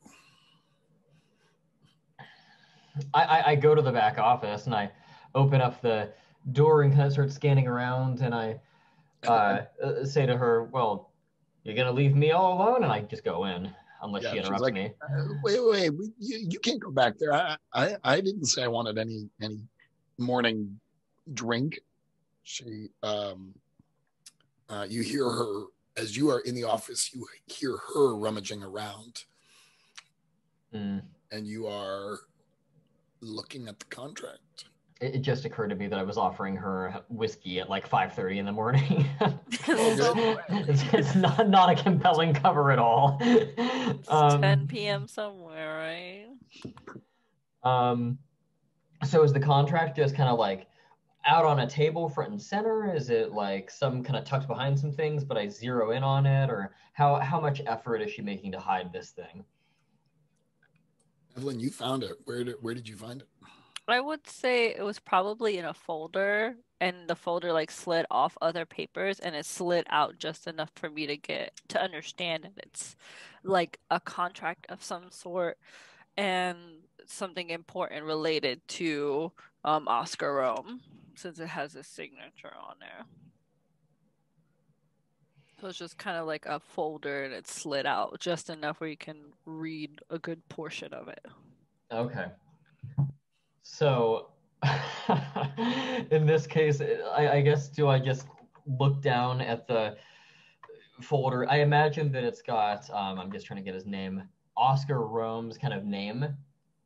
I go to the back office and I open up the door and kind of start scanning around and I say to her, well, you're going to leave me all alone? And I just go in unless she She's interrupts like, me. wait, you can't go back there. I didn't say I wanted any morning drink. She, you hear her as you are in the office. You hear her rummaging around, and you are looking at the contract. It just occurred to me that I was offering her whiskey at like 5:30 in the morning. It's not a compelling cover at all. It's 10 p.m. somewhere, right? So is the contract just kind of like out on a table front and center? Is it like some kind of tucked behind some things, but I zero in on it? Or how much effort is she making to hide this thing? Evelyn, you found it. Where did you find it? I would say it was probably in a folder, and the folder like slid off other papers, and it slid out just enough for me to understand that it's like a contract of some sort and something important related to Oscar Rome, since it has his signature on there. So it's just kind of like a folder and it slid out just enough where you can read a good portion of it. Okay. So in this case, I guess, do I just look down at the folder? I imagine that it's got, I'm just trying to get his name, Oscar Rome's kind of name.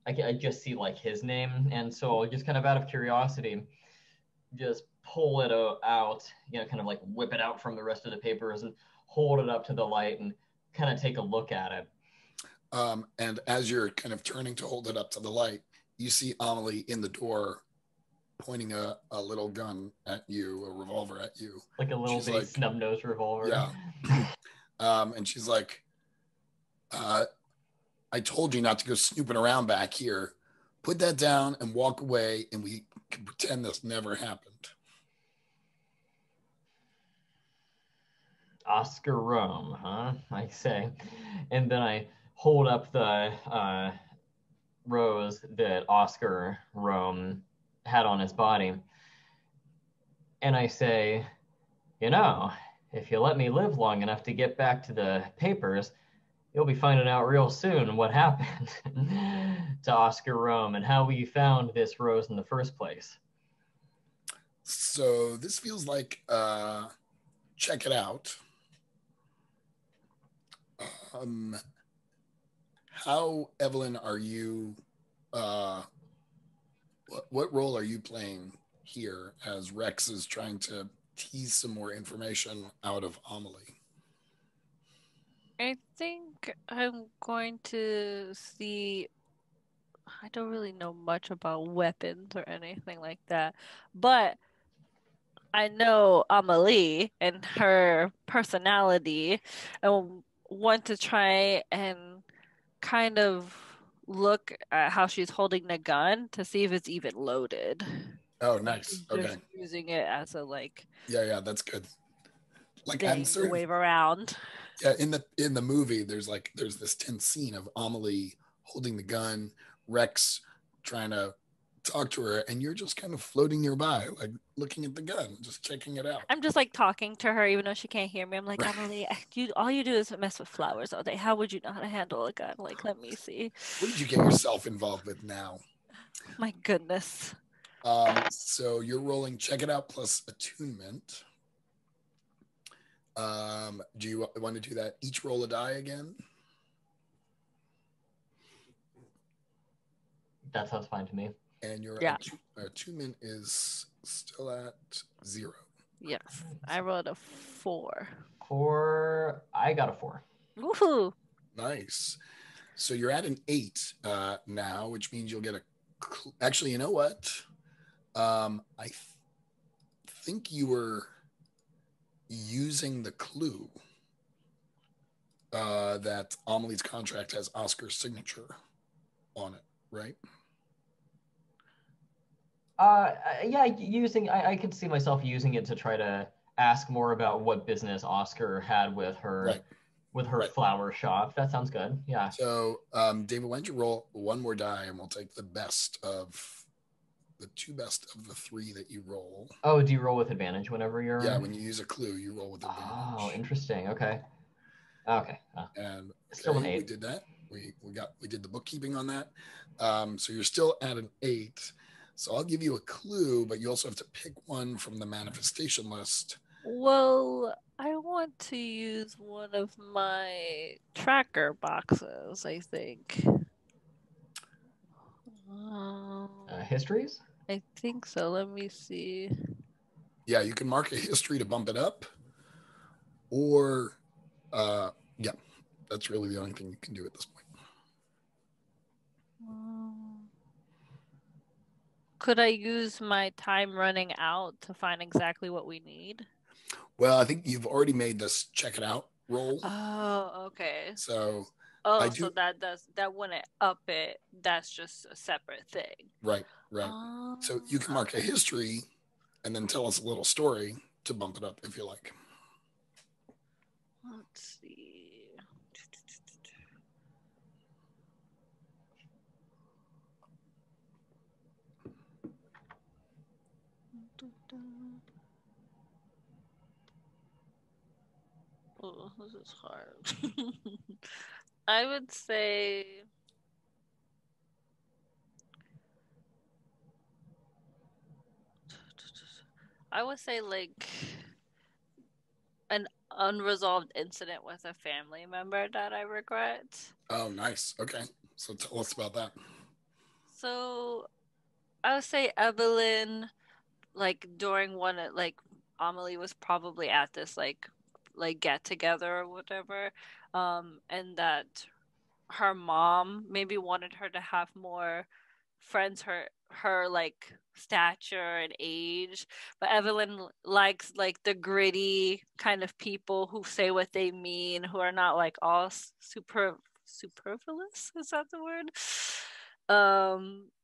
I just see like his name. And so just kind of out of curiosity, just pull it out, kind of like whip it out from the rest of the papers and hold it up to the light and kind of take a look at it. And as you're kind of turning to hold it up to the light, you see Amelie in the door pointing a little gun at you, a revolver at you. Like a little bitty snub-nosed revolver. Yeah. And she's like, I told you not to go snooping around back here. Put that down and walk away, and we can pretend this never happened. Oscar Rome, huh? I say. And then I hold up the rose that Oscar Rome had on his body. And I say, if you let me live long enough to get back to the papers, you'll be finding out real soon what happened to Oscar Rome and how we found this rose in the first place. So this feels like check it out. How, Evelyn, are you what role are you playing here as Rex is trying to tease some more information out of Amelie? I think I'm going to see. I don't really know much about weapons or anything like that, but I know Amelie and her personality and want to try and kind of look at how she's holding the gun to see if it's even loaded. Oh, Or nice. she's Okay. just using it as a like Yeah, that's good. Like thing I'm to certain. wave around. Yeah, in the movie, there's this tense scene of Amelie holding the gun, Rex trying to talk to her, and you're just kind of floating nearby, like looking at the gun, just checking it out. I'm just like talking to her even though she can't hear me. I'm like, Right. Emily, all you do is mess with flowers all day. How would you know how to handle a gun? Like, let me see. What did you get yourself involved with now? My goodness. So you're rolling check it out plus attunement. Do you want to do that? Each roll a die again? That sounds fine to me. And your Yeah. attunement is still at 0. Yes. I rolled a 4. I got a 4. Woohoo. Nice. So you're at an 8 now, which means you'll get a. Actually, you know what? I think you were using the clue that Amelie's contract has Oscar's signature on it, right? Yeah, I could see myself using it to try to ask more about what business Oscar had with her Right. Right. flower shop. That sounds good. Yeah. So, David, why don't you roll one more die and we'll take the two best of the 3 that you roll. Oh, do you roll with advantage whenever you're? Yeah, when you use a clue, you roll with advantage. Oh, interesting. Okay. And still an 8. We did that. We did the bookkeeping on that. So you're still at an 8. So I'll give you a clue, but you also have to pick one from the manifestation list. Well, I want to use one of my tracker boxes, I think. Histories? I think so. Let me see. Yeah, you can mark a history to bump it up. Or, yeah, that's really the only thing you can do at this point. Could I use my time running out to find exactly what we need? Well, I think you've already made this check it out roll. Oh, okay. So so that wouldn't up it. That's just a separate thing. Right. So you can mark a history and then tell us a little story to bump it up if you like. Let's see. Oh, this is hard. I would say like an unresolved incident with a family member that I regret. Oh, nice. Okay. So tell us about that. So I would say Evelyn, like during one, like Amelie was probably at this like get together or whatever, and that her mom maybe wanted her to have more friends her like stature and age, but Evelyn likes like the gritty kind of people who say what they mean, who are not like all superfluous, is that the word?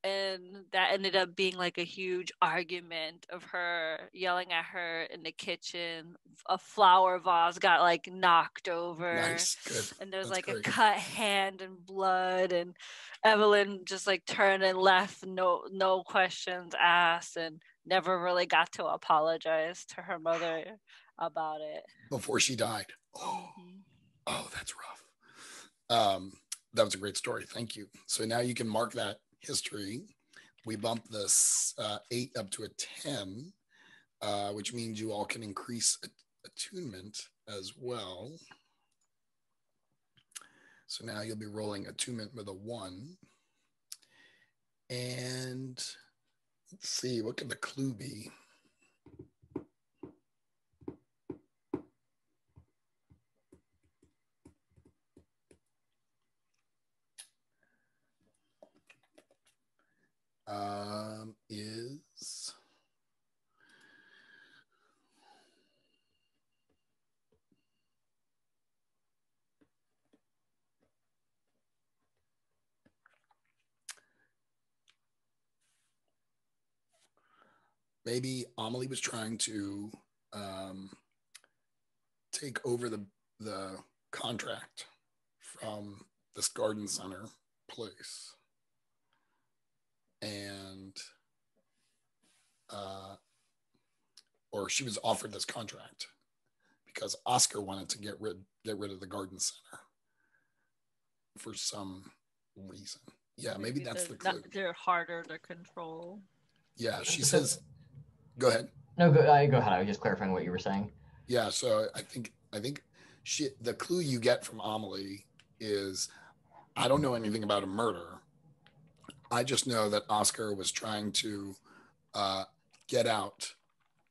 And that ended up being like a huge argument of her yelling at her in the kitchen. A flower vase got like knocked over. Nice. Good. And there's That's like great. a cut hand and blood, and Evelyn just like turned and left, no questions asked, and never really got to apologize to her mother about it before she died. Oh, that's rough. That was a great story. Thank you. So now you can mark that history. We bump this 8 up to a 10, which means you all can increase attunement as well. So now you'll be rolling attunement with a 1. And let's see, what could the clue be? Is maybe Amelie was trying to take over the contract from this garden center place, and or she was offered this contract because Oscar wanted to get rid of the garden center for some reason. Yeah, maybe that's the clue. They're harder to control. Yeah, she says. Go ahead. No, go ahead. I was just clarifying what you were saying. Yeah, so I think the clue you get from Amelie is, I don't know anything about a murder. I just know that Oscar was trying to get out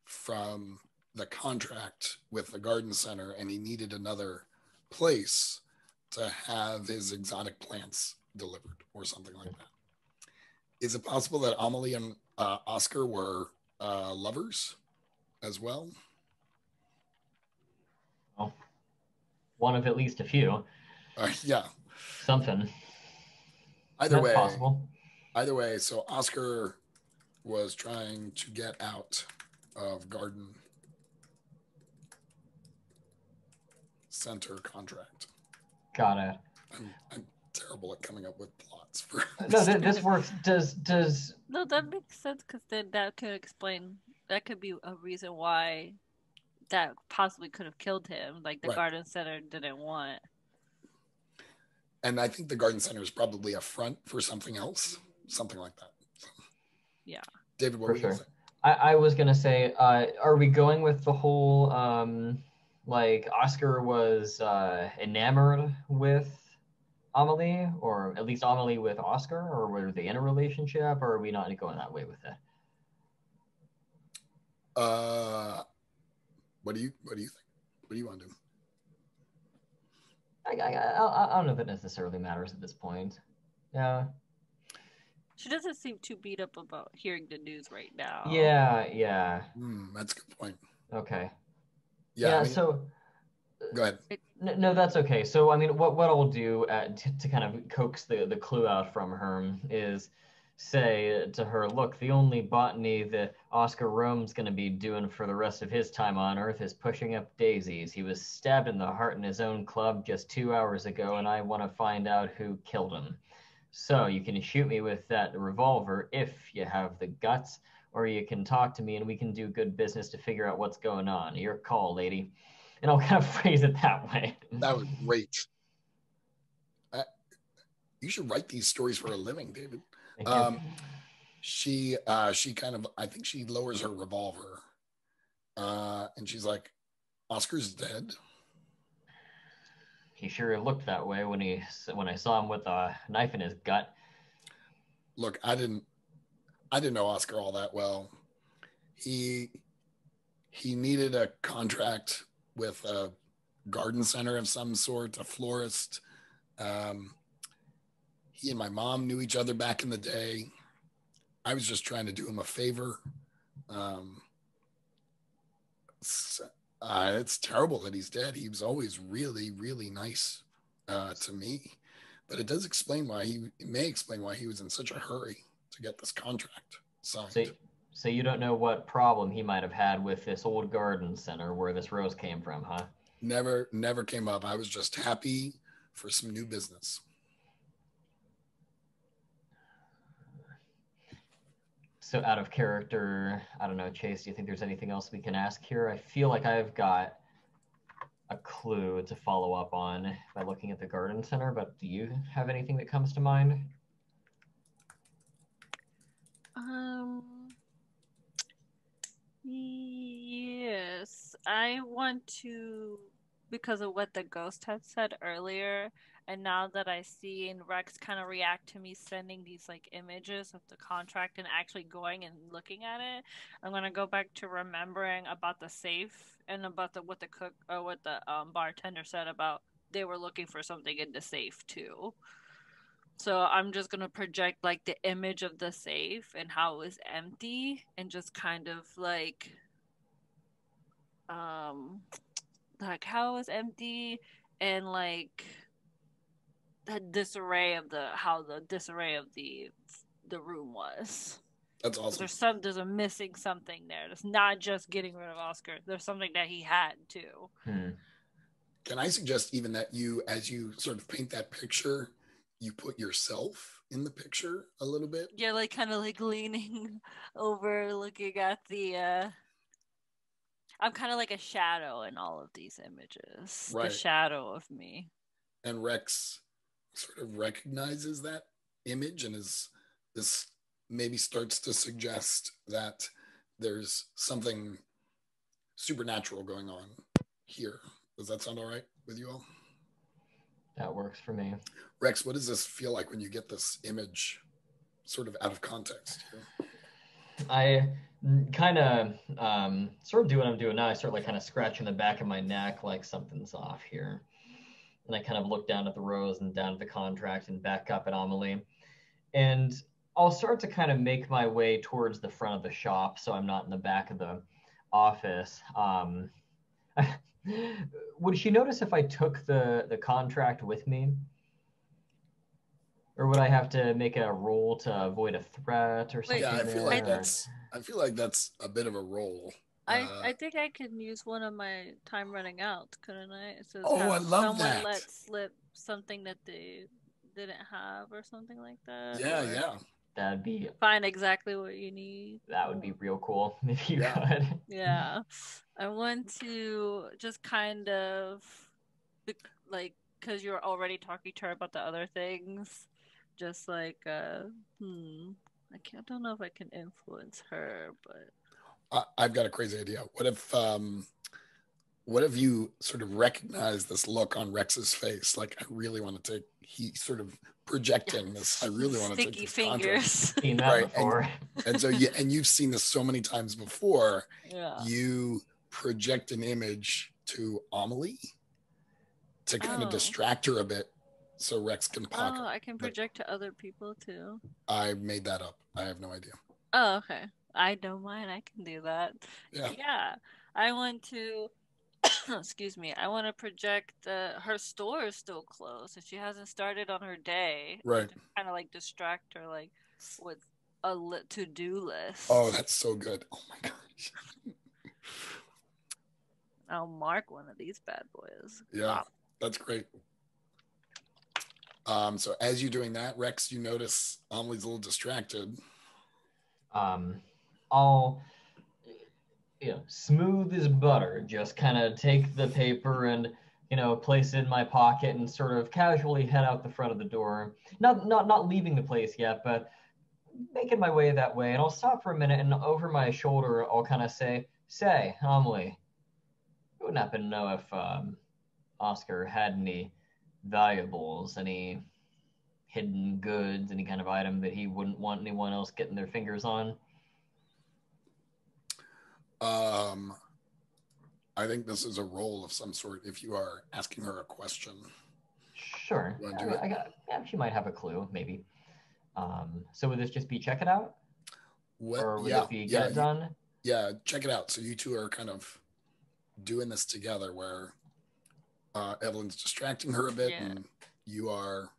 from the contract with the garden center, and he needed another place to have his exotic plants delivered or something like that. Is it possible that Amelie and Oscar were lovers as well? Well, one of at least a few. Yeah. Something. Either That's way, possible. Either way, so Oscar was trying to get out of garden center contract. Got it. I'm terrible at coming up with plots for. No, this works. Does No, that makes sense because then that could explain. That could be a reason why that possibly could have killed him. Like the garden center didn't want. And I think the garden center is probably a front for something else, something like that. So, yeah. David, what were you going to say? I was going to say, are we going with the whole, like Oscar was enamored with Amelie, or at least Amelie with Oscar, or were they in a relationship, or are we not going that way with it? What do you think? What do you want to do? I don't know if it necessarily matters at this point. Yeah. She doesn't seem too beat up about hearing the news right now. Yeah. That's a good point. Okay. Yeah. So. Go ahead. No, that's okay. So, I mean, what I'll do to kind of coax the clue out from her is say to her, look, the only botany that Oscar Rome's going to be doing for the rest of his time on Earth is pushing up daisies. He was stabbed in the heart in his own club just 2 hours ago, and I want to find out who killed him. So you can shoot me with that revolver if you have the guts, or you can talk to me and we can do good business to figure out what's going on. Your call, lady. And I'll kind of phrase it that way. That was great. You should write these stories for a living, David. She kind of, I think she lowers her revolver, and she's like, "Oscar's dead." He sure looked that way when I saw him with a knife in his gut. Look, I didn't know Oscar all that well. He needed a contract with a garden center of some sort, a florist. He and my mom knew each other back in the day. I was just trying to do him a favor. It's terrible that he's dead. He was always really, really nice to me, but it does explain why it may explain why he was in such a hurry to get this contract signed. So you don't know what problem he might have had with this old garden center where this rose came from, huh? Never came up. I was just happy for some new business. So out of character, I don't know, Chase, do you think there's anything else we can ask here? I feel like I've got a clue to follow up on by looking at the garden center, but do you have anything that comes to mind? Yes, I want to, because of what the ghost had said earlier, and now that I see and Rex kind of react to me sending these like images of the contract and actually going and looking at it, I'm gonna go back to remembering about the safe and about what the cook or what the bartender said about they were looking for something in the safe too. So I'm just gonna project like the image of the safe and how it was empty and just kind of like how it was empty and like the disarray of the room was. That's awesome. There's a missing something there. It's not just getting rid of Oscar. There's something that he had too. Can I suggest even that you, as you sort of paint that picture, you put yourself in the picture a little bit? Yeah, like kind of like leaning over, looking at the. I'm kind of like a shadow in all of these images. Right. The shadow of me. And Rex sort of recognizes that image and this maybe starts to suggest that there's something supernatural going on here. Does that sound all right with you all? That works for me. Rex, what does this feel like when you get this image sort of out of context? I kind of sort of do what I'm doing now. I start like kind of scratching the back of my neck like something's off here. And I kind of look down at the rose and down at the contract and back up at Amelie. And I'll start to kind of make my way towards the front of the shop so I'm not in the back of the office. Would she notice if I took the contract with me? Or would I have to make a roll to avoid a threat or something? Yeah, I feel like that's a bit of a roll. I think I can use one of my time running out, couldn't I? So I love that. Someone let slip something that they didn't have or something like that. Yeah. That'd be find exactly what you need. That would be real cool if you could. Yeah. I want to just kind of like, because you're already talking to her about the other things, just like I don't know if I can influence her, but I've got a crazy idea. What if you sort of recognize this look on Rex's face? Like, I really want to take, he sort of projecting this. I really want to take this fingers. Seen that before. And so you've seen this so many times before. Yeah. You project an image to Amelie to kind of distract her a bit so Rex can pocket. I can project to other people too. I made that up. I have no idea. Oh, okay. I don't mind. I can do that. Yeah. I want to excuse me. I want to project her store is still closed, and she hasn't started on her day. Right. Kind of like distract her, like with a to-do list. Oh, that's so good. Oh my gosh. I'll mark one of these bad boys. Yeah, wow. That's great. So as you're doing that, Rex, you notice Amelie's a little distracted. I'll smooth as butter, just kind of take the paper and, place it in my pocket and sort of casually head out the front of the door. Not leaving the place yet, but making my way that way. And I'll stop for a minute and over my shoulder, I'll kind of say, Amelie, you wouldn't happen to know if Oscar had any valuables, any hidden goods, any kind of item that he wouldn't want anyone else getting their fingers on? I think this is a role of some sort if you are asking her a question. Sure. She might have a clue, maybe. So would this just be check it out? Or would it be get it done? Yeah, check it out. So you two are kind of doing this together where Evelyn's distracting her a bit and you are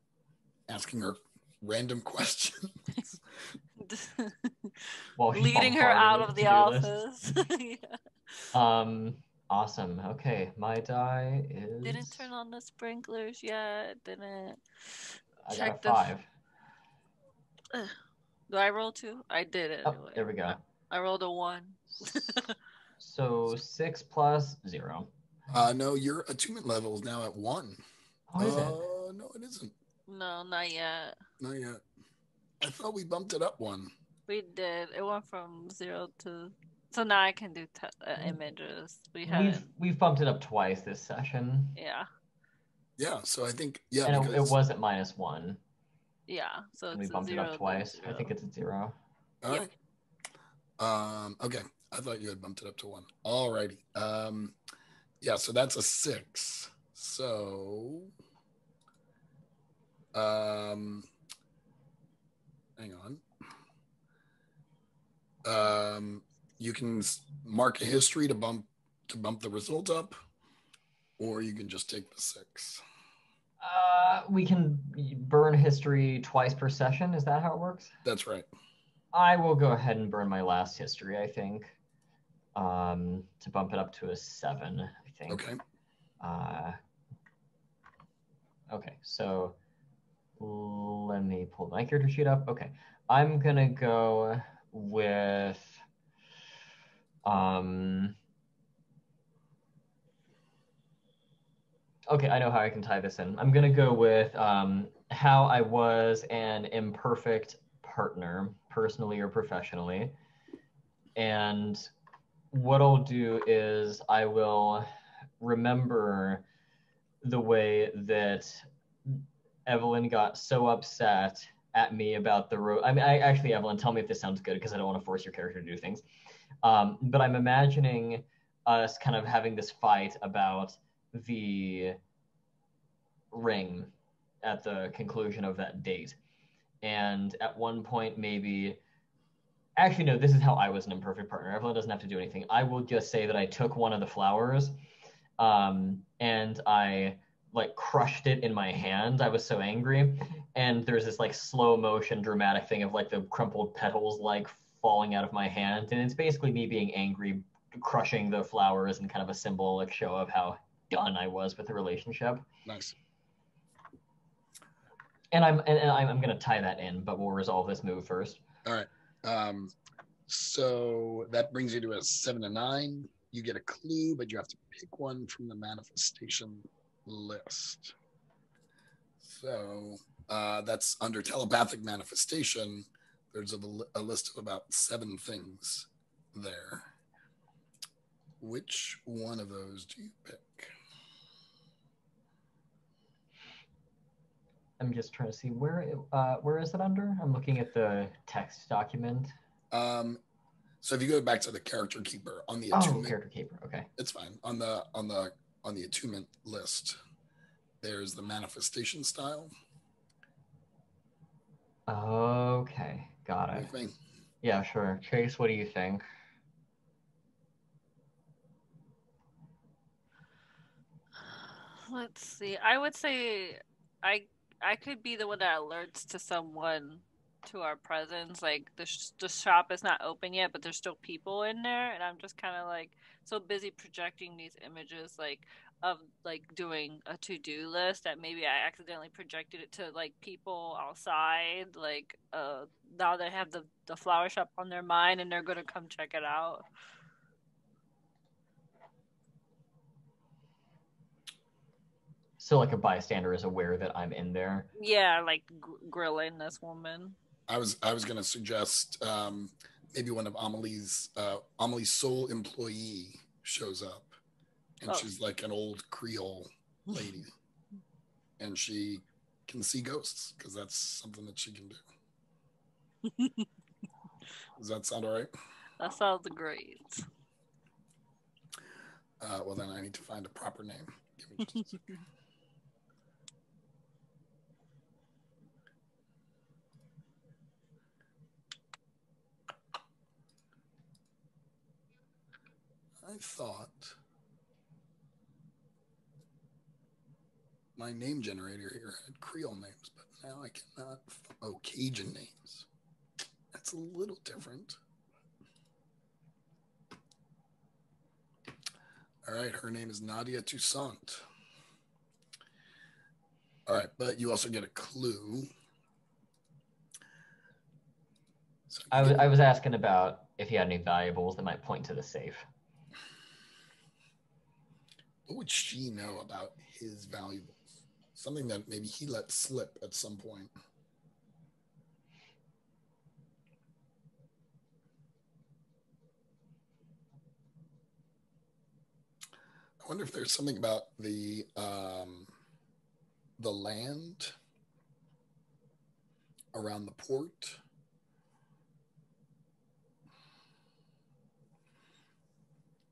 asking her random questions. Leading her out of the office. Awesome. Okay, my die is... Didn't turn on the sprinklers yet. Didn't check got a 5. Do I roll 2? I did it. Anyway. There we go. I rolled a 1. So 6 plus 0. No, your attunement level is now at 1. Oh, is it? No, it isn't. No, not yet. Not yet. I thought we bumped it up 1. We did. It went from 0 to... So now I can do images. We've bumped it up twice this session. Yeah. Yeah, so I think... And it wasn't -1. Yeah, so it's we bumped it up twice. I think it's a 0. All right. Okay. I thought you had bumped it up to 1. All righty. Yeah, so that's a 6. So... hang on. You can mark a history to bump the result up, or you can just take the 6. We can burn history twice per session. Is that how it works? That's right. I will go ahead and burn my last history, I think, to bump it up to a 7, I think. Okay. Okay, so let me pull my character sheet up. Okay, I'm gonna go with okay, I know how I can tie this in. I'm gonna go with how I was an imperfect partner, personally or professionally. And what I'll do is I will remember the way that Evelyn got so upset at me about the road. I mean, actually, Evelyn, tell me if this sounds good because I don't want to force your character to do things. But I'm imagining us kind of having this fight about the ring at the conclusion of that date. And at one point, maybe, actually, no, this is how I was an imperfect partner. Evelyn doesn't have to do anything. I will just say that I took one of the flowers and I like crushed it in my hand. I was so angry. And there's this like slow motion dramatic thing of like the crumpled petals like falling out of my hand. And it's basically me being angry, crushing the flowers and kind of a symbolic show of how done I was with the relationship. Nice. And I'm going to tie that in, but we'll resolve this move first. All right. So that brings you to a 7 to 9. You get a clue, but you have to pick one from the manifestation list. So that's under telepathic manifestation. There's a list of about 7 things there. Which one of those do you pick? I'm just trying to see where is it under? I'm looking at the text document. So if you go back to the character keeper on the attunement, character keeper, okay, it's fine. On the attunement list, there's the manifestation style. Okay, got it. Yeah, sure. Chase, what do you think? Let's see. I would say I could be the one that alerts to someone to our presence. Like the shop is not open yet, but there's still people in there, and I'm just kind of like so busy projecting these images like of like doing a to-do list that maybe I accidentally projected it to like people outside. Like now they have the flower shop on their mind and they're gonna come check it out. So like a bystander is aware that I'm in there. Yeah, like grilling this woman. I was going to suggest maybe one of Amelie's sole employee shows up, and she's like an old Creole lady, and she can see ghosts because that's something that she can do. Does that sound all right? That sounds great. Well, then I need to find a proper name. Give me just a second. I thought my name generator here had Creole names, but now I cannot. Oh, Cajun names. That's a little different. All right, her name is Nadia Toussaint. All right, but you also get a clue. So I was asking about if he had any valuables that might point to the safe. What would she know about his valuables? Something that maybe he let slip at some point. I wonder if there's something about the land around the port.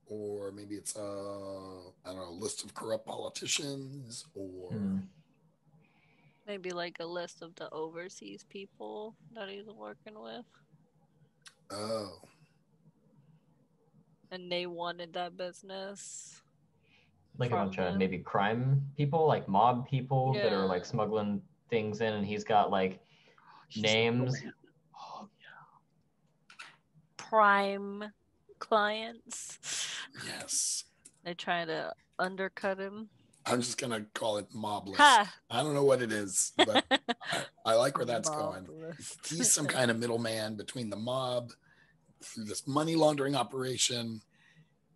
Or maybe it's I don't know, a list of corrupt politicians, or maybe like a list of the overseas people that he's working with. Oh. And they wanted that business. Like a bunch of maybe crime people, like mob people that are like smuggling things in, and he's got like names. Oh, yeah. prime clients. Yes. They're trying to undercut him. I'm just going to call it mob list. Ha! I don't know what it is, but I like where that's Mob going. list. He's some kind of middleman between the mob through this money laundering operation.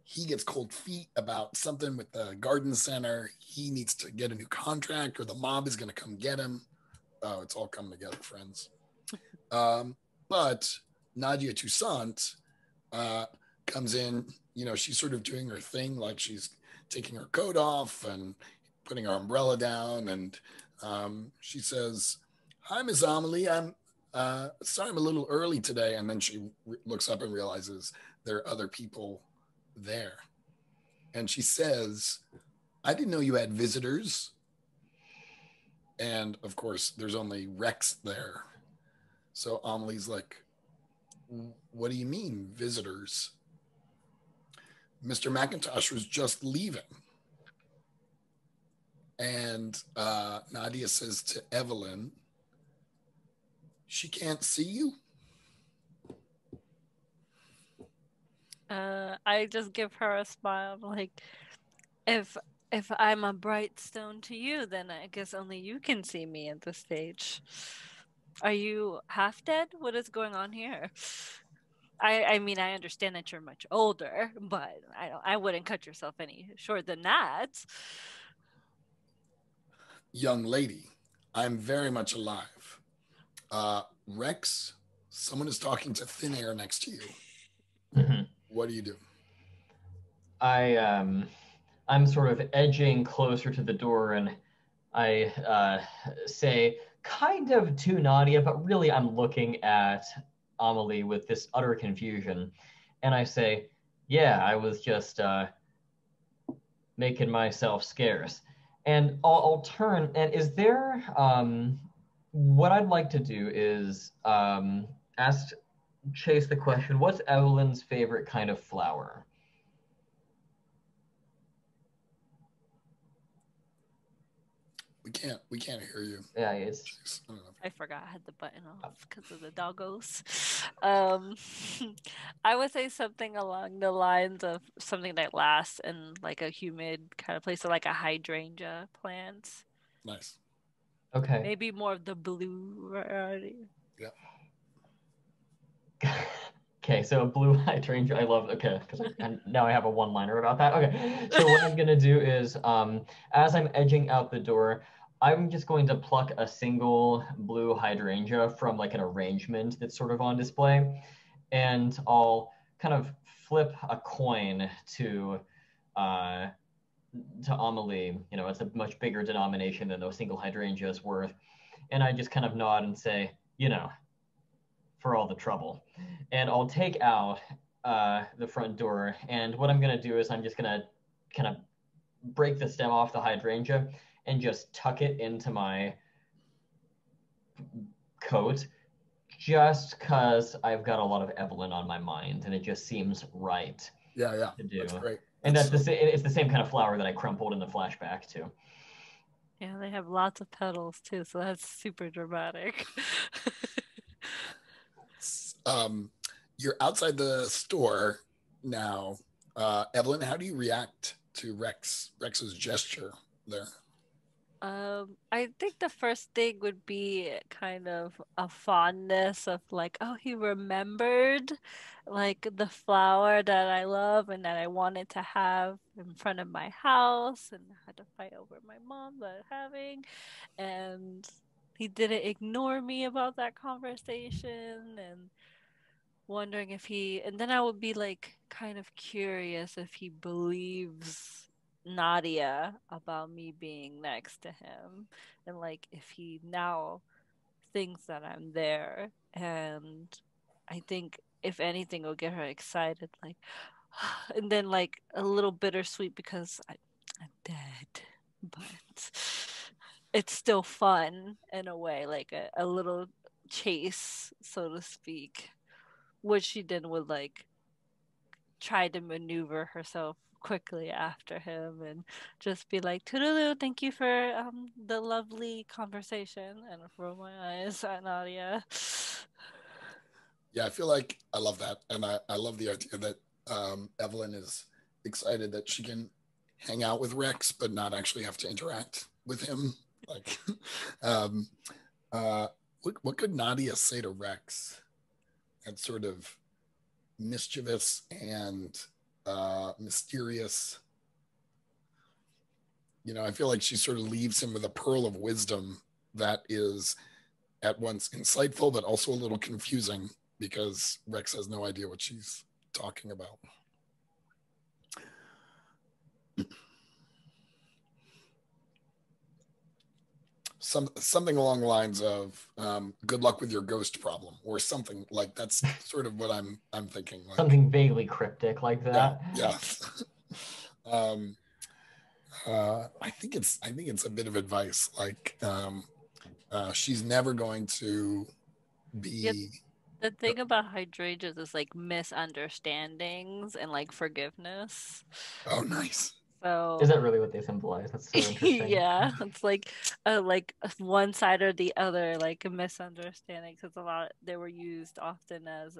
He gets cold feet about something with the garden center. He needs to get a new contract or the mob is going to come get him. Oh, it's all coming together, friends. But Nadia Toussaint comes in, she's sort of doing her thing, like she's taking her coat off and putting her umbrella down. And she says, "Hi, Miss Amelie. I'm sorry I'm a little early today." And then she looks up and realizes there are other people there. And she says, "I didn't know you had visitors." And of course, there's only Rex there. So Amelie's like, "What do you mean, visitors?" Mr. McIntosh was just leaving. And Nadia says to Evelyn, "She can't see you?" I just give her a smile, like, if I'm a bright stone to you, then I guess only you can see me at this stage. Are you half dead? What is going on here? I mean, I understand that you're much older, but I wouldn't cut yourself any short than that. "Young lady, I'm very much alive. Rex, someone is talking to thin air next to you. Mm-hmm. What do you do?" I'm sort of edging closer to the door, and I say, kind of to Nadia, but really I'm looking at Amelie with this utter confusion. And I say, "Yeah, I was just making myself scarce." And I'll turn, and is there, what I'd like to do is ask Chase the question, what's Evelyn's favorite kind of flower? We can't hear you. Yeah, it's. Jeez, I don't know. I forgot I had the button off because of the doggos. I would say something along the lines of something that lasts in like a humid kind of place, so like a hydrangea plant. Nice. Okay. Maybe more of the blue variety. Yeah. Okay, so a blue hydrangea, I love. Okay, because now I have a one-liner about that. Okay, so what I'm gonna do is, as I'm edging out the door, I'm just going to pluck a single blue hydrangea from like an arrangement that's sort of on display, and I'll kind of flip a coin to Amelie. It's a much bigger denomination than those single hydrangeas worth, and I just kind of nod and say, for all the trouble. And I'll take out the front door. And what I'm going to do is I'm just going to kind of break the stem off the hydrangea and just tuck it into my coat, just because I've got a lot of Evelyn on my mind and it just seems right Yeah. to do. That's great. And it's the same kind of flower that I crumpled in the flashback too. Yeah, they have lots of petals too, so that's super dramatic. You're outside the store now. Evelyn, how do you react to Rex's gesture there? I think the first thing would be kind of a fondness of like, oh, he remembered like the flower that I love and that I wanted to have in front of my house and I had to fight over my mom not having, and he didn't ignore me about that conversation, and wondering if and then I would be like kind of curious if he believes Nadia about me being next to him, and like if he now thinks that I'm there. And I think if anything will get her excited, like, and then like a little bittersweet because I'm dead, but it's still fun in a way, like a little chase, so to speak, which she then would like try to maneuver herself quickly after him and just be like, "Toodaloo, thank you for the lovely conversation," and roll my eyes at Nadia. Yeah, I feel like I love that. And I love the idea that Evelyn is excited that she can hang out with Rex, but not actually have to interact with him. Like, um, what could Nadia say to Rex? That's sort of mischievous and mysterious. You know, I feel like she sort of leaves him with a pearl of wisdom that is at once insightful, but also a little confusing because Rex has no idea what she's talking about. Something along the lines of good luck with your ghost problem or something like that's sort of what I'm thinking. Like, something vaguely cryptic like that. Yeah. I think it's a bit of advice. Like she's never going to be. Yep. The thing about hydrangeas is like misunderstandings and like forgiveness. Oh, nice. So Is that really what they symbolize? That's so interesting. yeah, it's like one side or the other, like a misunderstanding. Because a lot they were used often as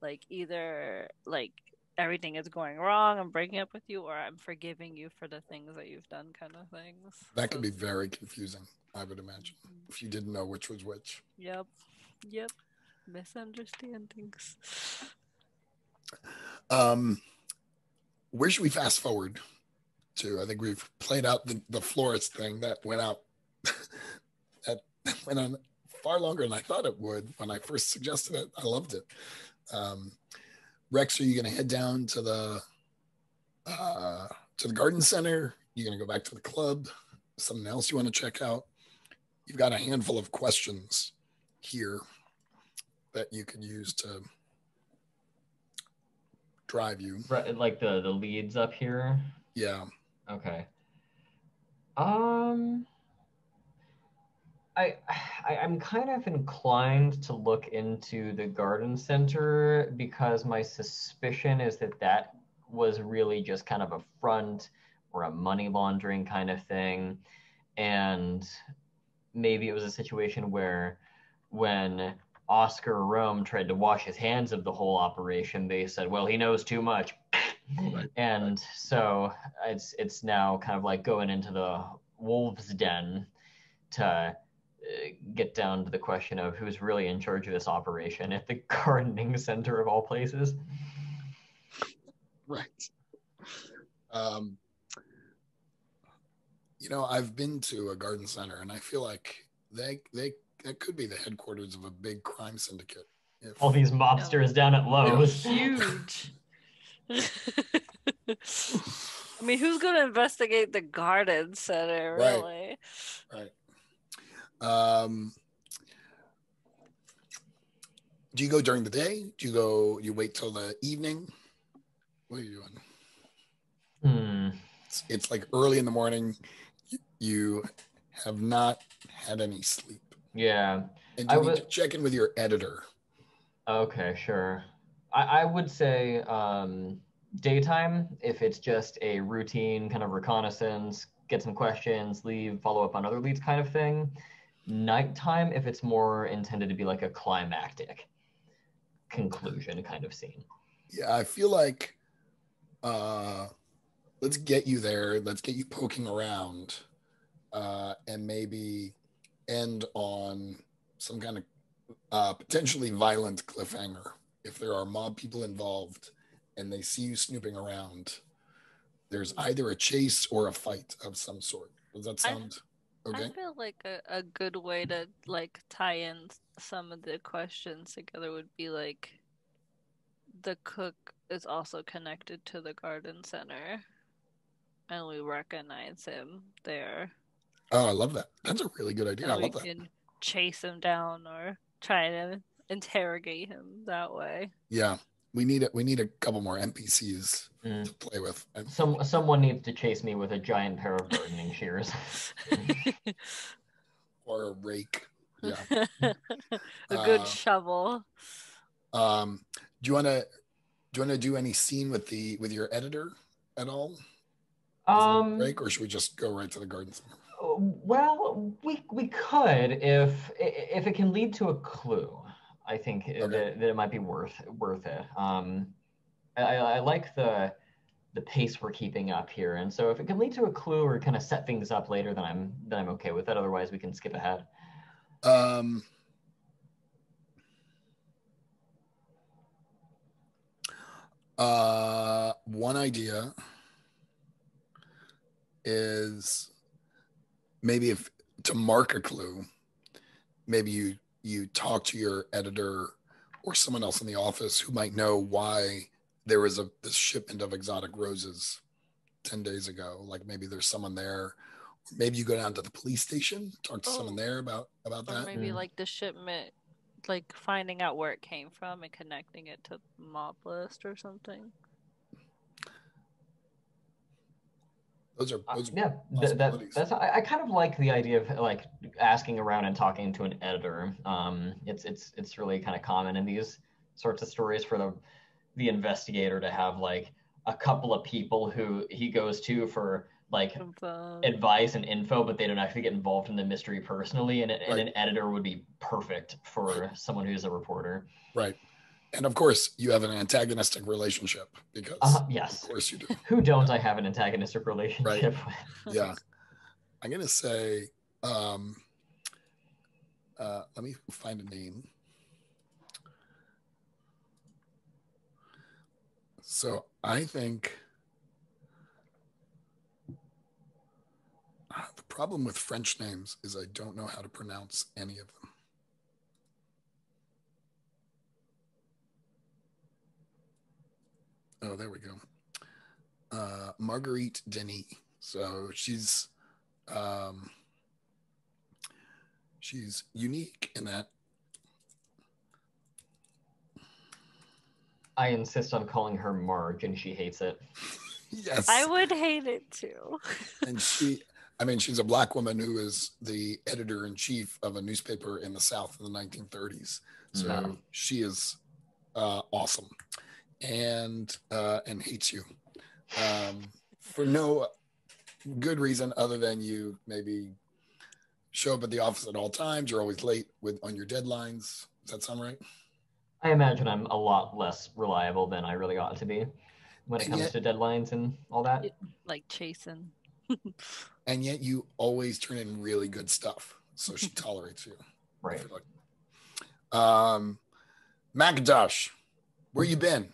like either like everything is going wrong, I'm breaking up with you, or I'm forgiving you for the things that you've done, kind of things. That could be very confusing, I would imagine, if you didn't know which was which. Yep. Misunderstandings. Where should we fast forward to? I think we've played out the florist thing that went out that went on far longer than I thought it would when I first suggested it. I loved it. Rex, are you going to head down to the garden center? You're going to go back to the club? Something else you want to check out? You've got a handful of questions here that you could use to drive you. Right, like the leads up here. Yeah. Okay. I'm kind of inclined to look into the garden center because my suspicion is that was really just kind of a front or a money laundering kind of thing. And maybe it was a situation where when Oscar Rome tried to wash his hands of the whole operation, they said, well, he knows too much. Right. And so it's now kind of like going into the wolf's den to get down to the question of who's really in charge of this operation at the gardening center of all places. Right. You know, I've been to a garden center, and I feel like that could be the headquarters of a big crime syndicate. All these mobsters down at Lowe's. Huge. I mean, who's going to investigate the garden center, really? Right. Do you go during the day? Do you wait till the evening? What are you doing? It's like early in the morning. You have not had any sleep. Yeah. And you need to check in with your editor. Okay, sure. I would say daytime, if it's just a routine kind of reconnaissance, get some questions, leave, follow up on other leads kind of thing. Nighttime, if it's more intended to be like a climactic conclusion kind of scene. Yeah, I feel like let's get you there. Let's get you poking around and maybe end on some kind of potentially violent cliffhanger. If there are mob people involved and they see you snooping around, there's either a chase or a fight of some sort. Does that sound okay? I feel like a good way to like tie in some of the questions together would be like the cook is also connected to the garden center and we recognize him there. Oh, I love that. That's a really good idea. And I love we that. can chase him down or try to interrogate him that way. Yeah. We need a couple more NPCs to play with. Someone needs to chase me with a giant pair of gardening shears. Or a rake. Yeah. A good shovel. Do you wanna do any scene with your editor at all? Break, or should we just go right to the garden center? Well, we could if it can lead to a clue. I think Okay. that it might be worth it. I like the pace we're keeping up here, and so if it can lead to a clue or kind of set things up later, then I'm okay with it. Otherwise, we can skip ahead. Um, one idea is maybe if to mark a clue, maybe you talk to your editor or someone else in the office who might know why there was this shipment of exotic roses 10 days ago. Like maybe there's someone there. Maybe you go down to the police station, talk to someone there about Or that. maybe like the shipment, like finding out where it came from and connecting it to mob list or something. Those are yeah. That's I kind of like the idea of like asking around and talking to an editor. It's really kind of common in these sorts of stories for the investigator to have like a couple of people who he goes to for like advice and info, but they don't actually get involved in the mystery personally. And an editor would be perfect for someone who's a reporter. Right. And of course, you have an antagonistic relationship because, yes, of course you do. Who don't I have an antagonistic relationship with? Yeah. I'm going to say, let me find a name. So I think the problem with French names is I don't know how to pronounce any of them. Oh, there we go. Marguerite Denis. So she's unique in that. I insist on calling her Marge, and she hates it. Yes. I would hate it too. And she's a Black woman who is the editor-in-chief of a newspaper in the South in the 1930s. So she is awesome and hates you for no good reason other than you maybe show up at the office at all times. You're always late on your deadlines. Does that sound right? I imagine I'm a lot less reliable than I really ought to be when it comes to deadlines and all that. Like chasing. And yet you always turn in really good stuff. So she tolerates you. Right. Macintosh, where you been?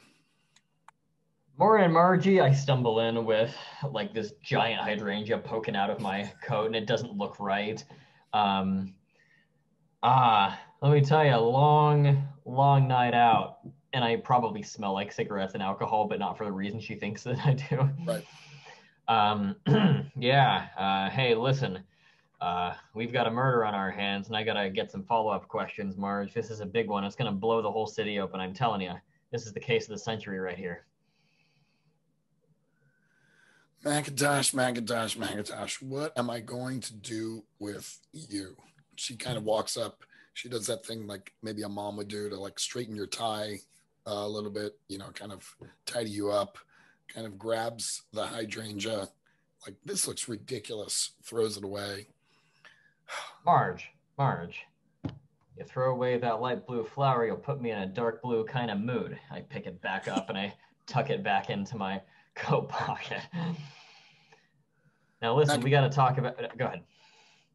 Morning, Margie. I stumble in with like this giant hydrangea poking out of my coat, and it doesn't look right. Let me tell you, long night out, and I probably smell like cigarettes and alcohol, but not for the reason she thinks that I do. Right. Yeah. Hey, listen. We've got a murder on our hands, and I gotta get some follow-up questions, Marge. This is a big one. It's gonna blow the whole city open. I'm telling you, this is the case of the century right here. Macintosh, what am I going to do with you? She kind of walks up. She does that thing like maybe a mom would do to like straighten your tie a little bit, kind of tidy you up, kind of grabs the hydrangea. Like, this looks ridiculous, throws it away. Marge, you throw away that light blue flower, you'll put me in a dark blue kind of mood. I pick it back up and I tuck it back into my coat pocket. Now listen, we got to talk about, go ahead.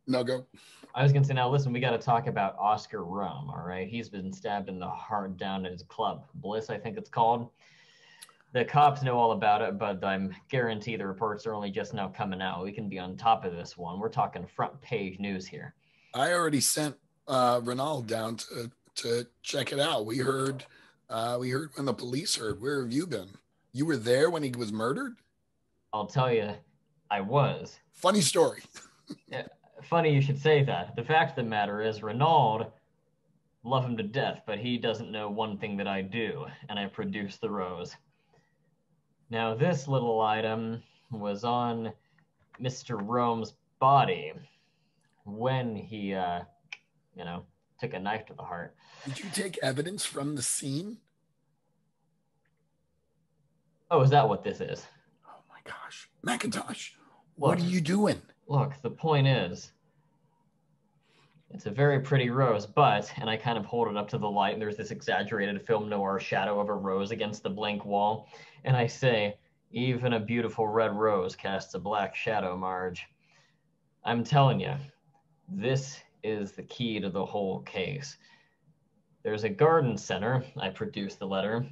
No, go. I was going to say, now listen, we got to talk about Oscar Rome, all right? He's been stabbed in the heart down at his club, Bliss, I think it's called. The cops know all about it, but I'm guaranteed the reports are only just now coming out. We can be on top of this one. We're talking front page news here. I already sent Ronald down to check it out. We heard when the police heard. Where have you been? You were there when he was murdered? I'll tell you, I was. Funny story. Yeah, funny you should say that. The fact of the matter is, Ronald, love him to death, but he doesn't know one thing that I do, and I produce the rose. Now, this little item was on Mr. Rome's body when he, took a knife to the heart. Did you take evidence from the scene? Oh, is that what this is? Oh my gosh. Macintosh, what are you doing? Look, the point is, It's a very pretty rose, but, and I kind of hold it up to the light, and there's this exaggerated film noir shadow of a rose against the blank wall. And I say, even a beautiful red rose casts a black shadow, Marge. I'm telling you, this is the key to the whole case. There's a garden center, I produce the letter,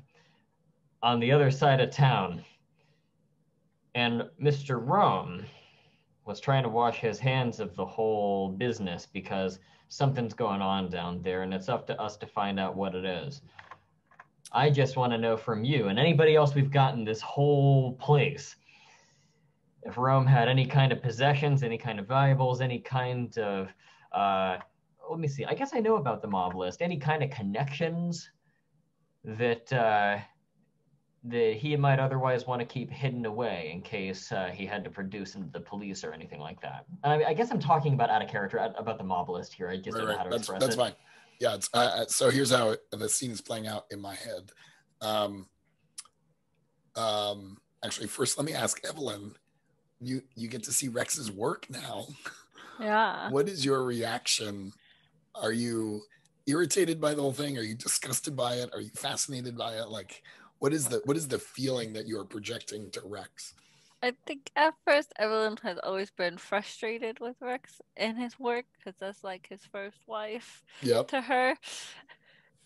on the other side of town. And Mr. Rome was trying to wash his hands of the whole business because something's going on down there, and it's up to us to find out what it is. I just want to know from you and anybody else we've gotten this whole place, if Rome had any kind of possessions, any kind of valuables, any kind of, let me see, I guess I know about the mob list, any kind of connections that that he might otherwise want to keep hidden away in case he had to produce into the police or anything like that. I guess I'm talking about out of character about the mob list here. I just don't know how to express that's it. Fine. Yeah, it's so here's how the scene is playing out in my head. Actually, first let me ask Evelyn. You get to see Rex's work now. Yeah. What is your reaction? Are you irritated by the whole thing? Are you disgusted by it? Are you fascinated by it? Like, what is the feeling that you're projecting to Rex? I think at first Evelyn has always been frustrated with Rex and his work because that's like his first wife to her.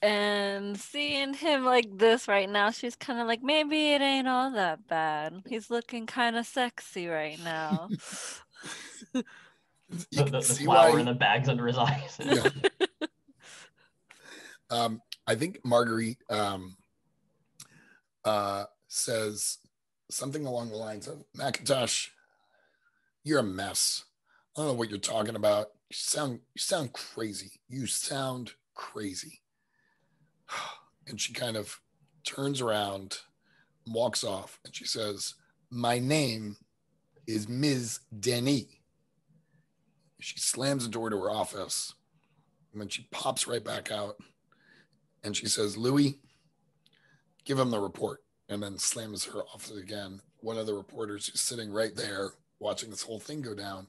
And seeing him like this right now, she's kind of like, maybe it ain't all that bad. He's looking kind of sexy right now. The flower and the bags under his eyes. Yeah. I think Marguerite says something along the lines of, Macintosh, you're a mess. I don't know what you're talking about. You sound crazy. You sound crazy. And she kind of turns around, walks off, and she says, my name is Ms. Denis. She slams the door to her office, and then she pops right back out, and she says, Louis, give him the report, and then slams her office again. One of the reporters who's sitting right there watching this whole thing go down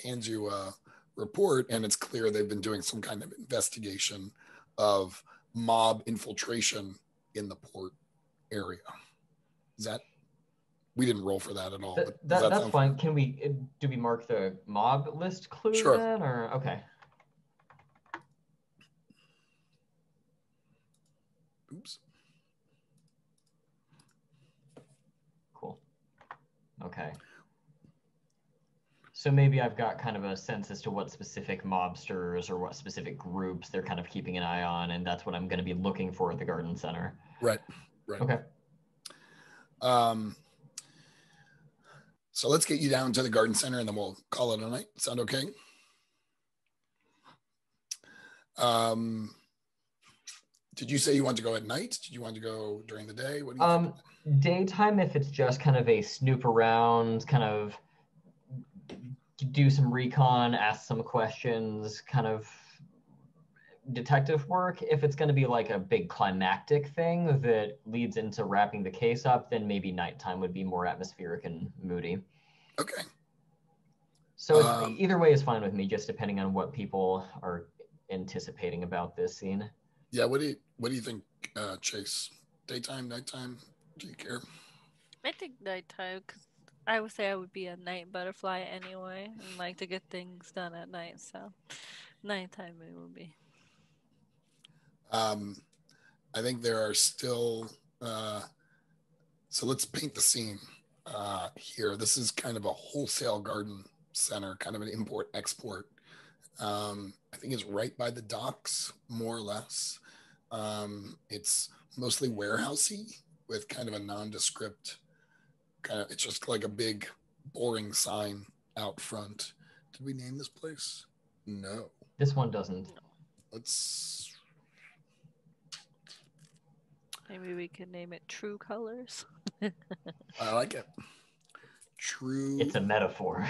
hands you a report, and it's clear they've been doing some kind of investigation of mob infiltration in the port area. Is that, we didn't roll for that at all. That's fine. Can do we mark the mob list clue then, or okay? Oops. Cool. Okay. So maybe I've got kind of a sense as to what specific mobsters or what specific groups they're kind of keeping an eye on, and that's what I'm going to be looking for at the garden center. Right. Okay. So let's get you down to the garden center, and then we'll call it a night. Sound okay? Did you say you want to go at night? Did you want to go during the day? What do you think? Daytime, if it's just kind of a snoop around, kind of do some recon, ask some questions, kind of detective work. If it's going to be like a big climactic thing that leads into wrapping the case up, then maybe nighttime would be more atmospheric and moody. Okay. So either way is fine with me, just depending on what people are anticipating about this scene. Yeah. What do you think, Chase? Daytime, nighttime? Do you care? I think nighttime, because I would say I would be a night butterfly anyway, and like to get things done at night. So nighttime it will be. I think there are still. So let's paint the scene here. This is kind of a wholesale garden center, kind of an import-export. I think it's right by the docks, more or less. It's mostly warehousey with kind of a nondescript kind of, it's just like a big boring sign out front. Did we name this place? No. This one doesn't. Let's. Maybe we can name it True Colors. I like it. True. It's a metaphor.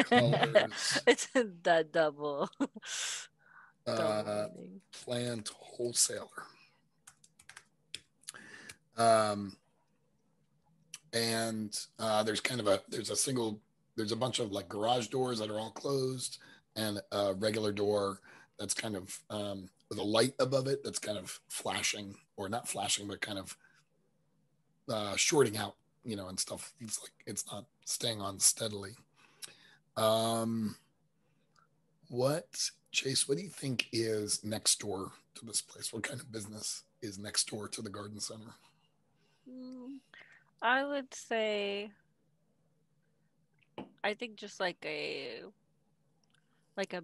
Colors. It's that double. Plant wholesaler. And there's a bunch of like garage doors that are all closed and a regular door that's kind of with a light above it that's kind of flashing, or not flashing, but kind of shorting out, and stuff. It's like it's not staying on steadily. Chase, what do you think is next door to this place? What kind of business is next door to the garden center? I would say, I think just like a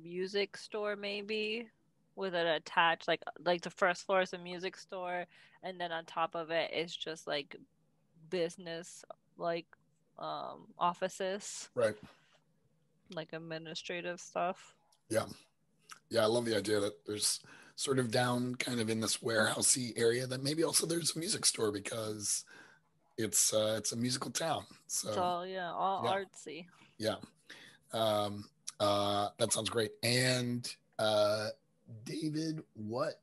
music store maybe, with an attached, like the first floor is a music store, and then on top of it is just like business, like offices, Right. like administrative stuff. Yeah. I love the idea that there's sort of down kind of in this warehousey area that maybe also there's a music store, because it's a musical town. So it's all artsy. Yeah. That sounds great. And David, what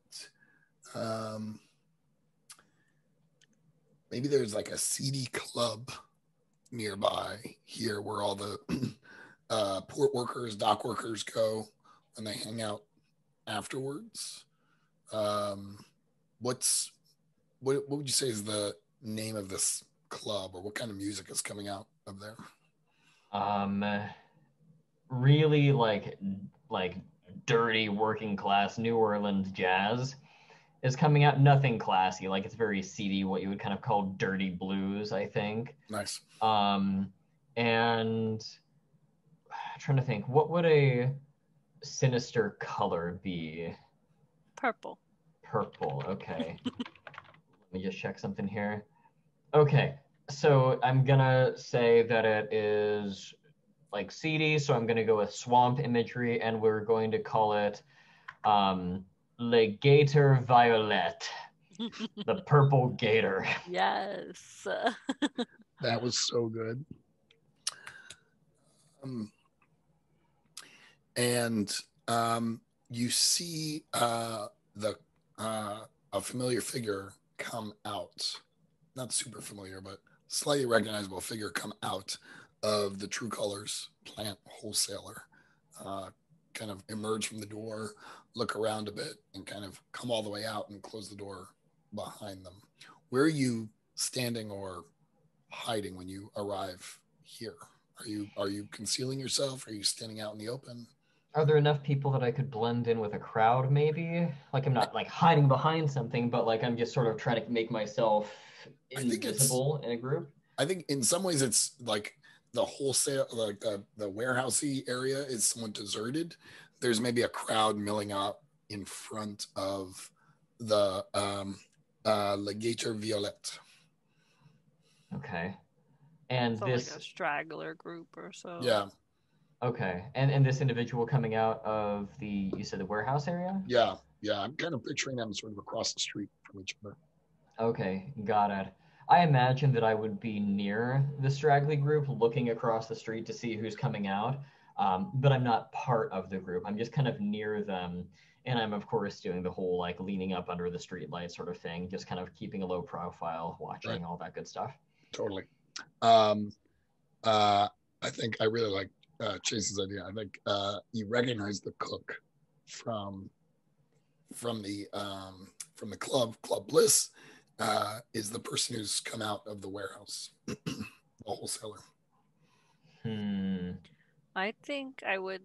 maybe there's like a CD club nearby here where all the port workers, dock workers go when they hang out afterwards. What would you say is the name of this club, or what kind of music is coming out of there? Really like dirty working class New Orleans jazz is coming out. Nothing classy, like it's very seedy, what you would kind of call dirty blues, I think. Nice. And I'm trying to think, what would a sinister color be? Purple. Okay. Let me just check something here. Okay, so I'm gonna say that it is like seedy, so I'm gonna go with swamp imagery, and we're going to call it Le Gator Violet, the purple gator. Yes. That was so good. And you see a familiar figure come out, not super familiar, but slightly recognizable figure come out of the True Colors plant wholesaler, kind of emerge from the door, look around a bit, and kind of come all the way out and close the door behind them. Where are you standing or hiding when you arrive here? Are you concealing yourself? Are you standing out in the open? Are there enough people that I could blend in with a crowd, maybe? Like I'm not like hiding behind something, but like I'm just sort of trying to make myself invisible in a group. I think in some ways it's like the wholesale, like the warehousey area is somewhat deserted. There's maybe a crowd milling up in front of the Le Gator Violet. Okay. And so this like a straggler group or so. Yeah. Okay. And this individual coming out of you said the warehouse area? Yeah. I'm kind of picturing them sort of across the street from each other. Okay, got it. I imagine that I would be near the straggly group looking across the street to see who's coming out, but I'm not part of the group. I'm just kind of near them. And I'm, of course, doing the whole like leaning up under the street light sort of thing, just kind of keeping a low profile, watching all that good stuff. Totally. I think I really like Chase's idea. I think you recognize the cook from the Club Bliss. Is the person who's come out of the warehouse, the wholesaler. I think I would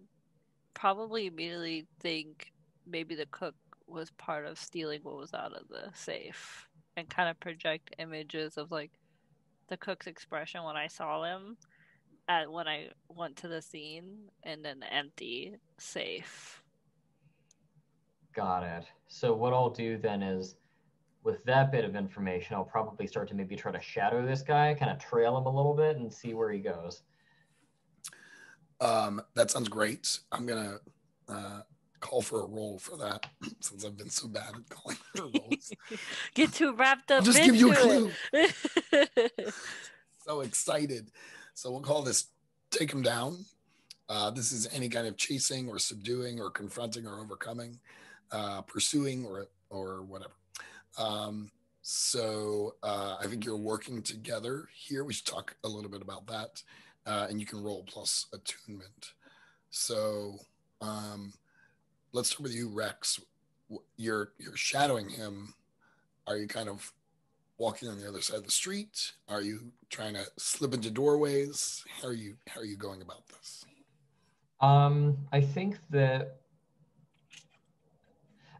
probably immediately think maybe the cook was part of stealing what was out of the safe, and kind of project images of like the cook's expression when I saw him when I went to the scene, and then the empty safe. Got it. So what I'll do then is, with that bit of information, I'll probably start to maybe try to shadow this guy, kind of trail him a little bit and see where he goes. That sounds great. I'm going to call for a roll for that, since I've been so bad at calling for rolls. Get too wrapped up. I'll just give you a clue. So excited. So we'll call this Take Him Down. This is any kind of chasing or subduing or confronting or overcoming, pursuing or whatever. So I think you're working together here. We should talk a little bit about that. And you can roll plus attunement. So let's start with you, Rex. You're shadowing him. Are you kind of walking on the other side of the street? Are you trying to slip into doorways? How are you going about this? I think that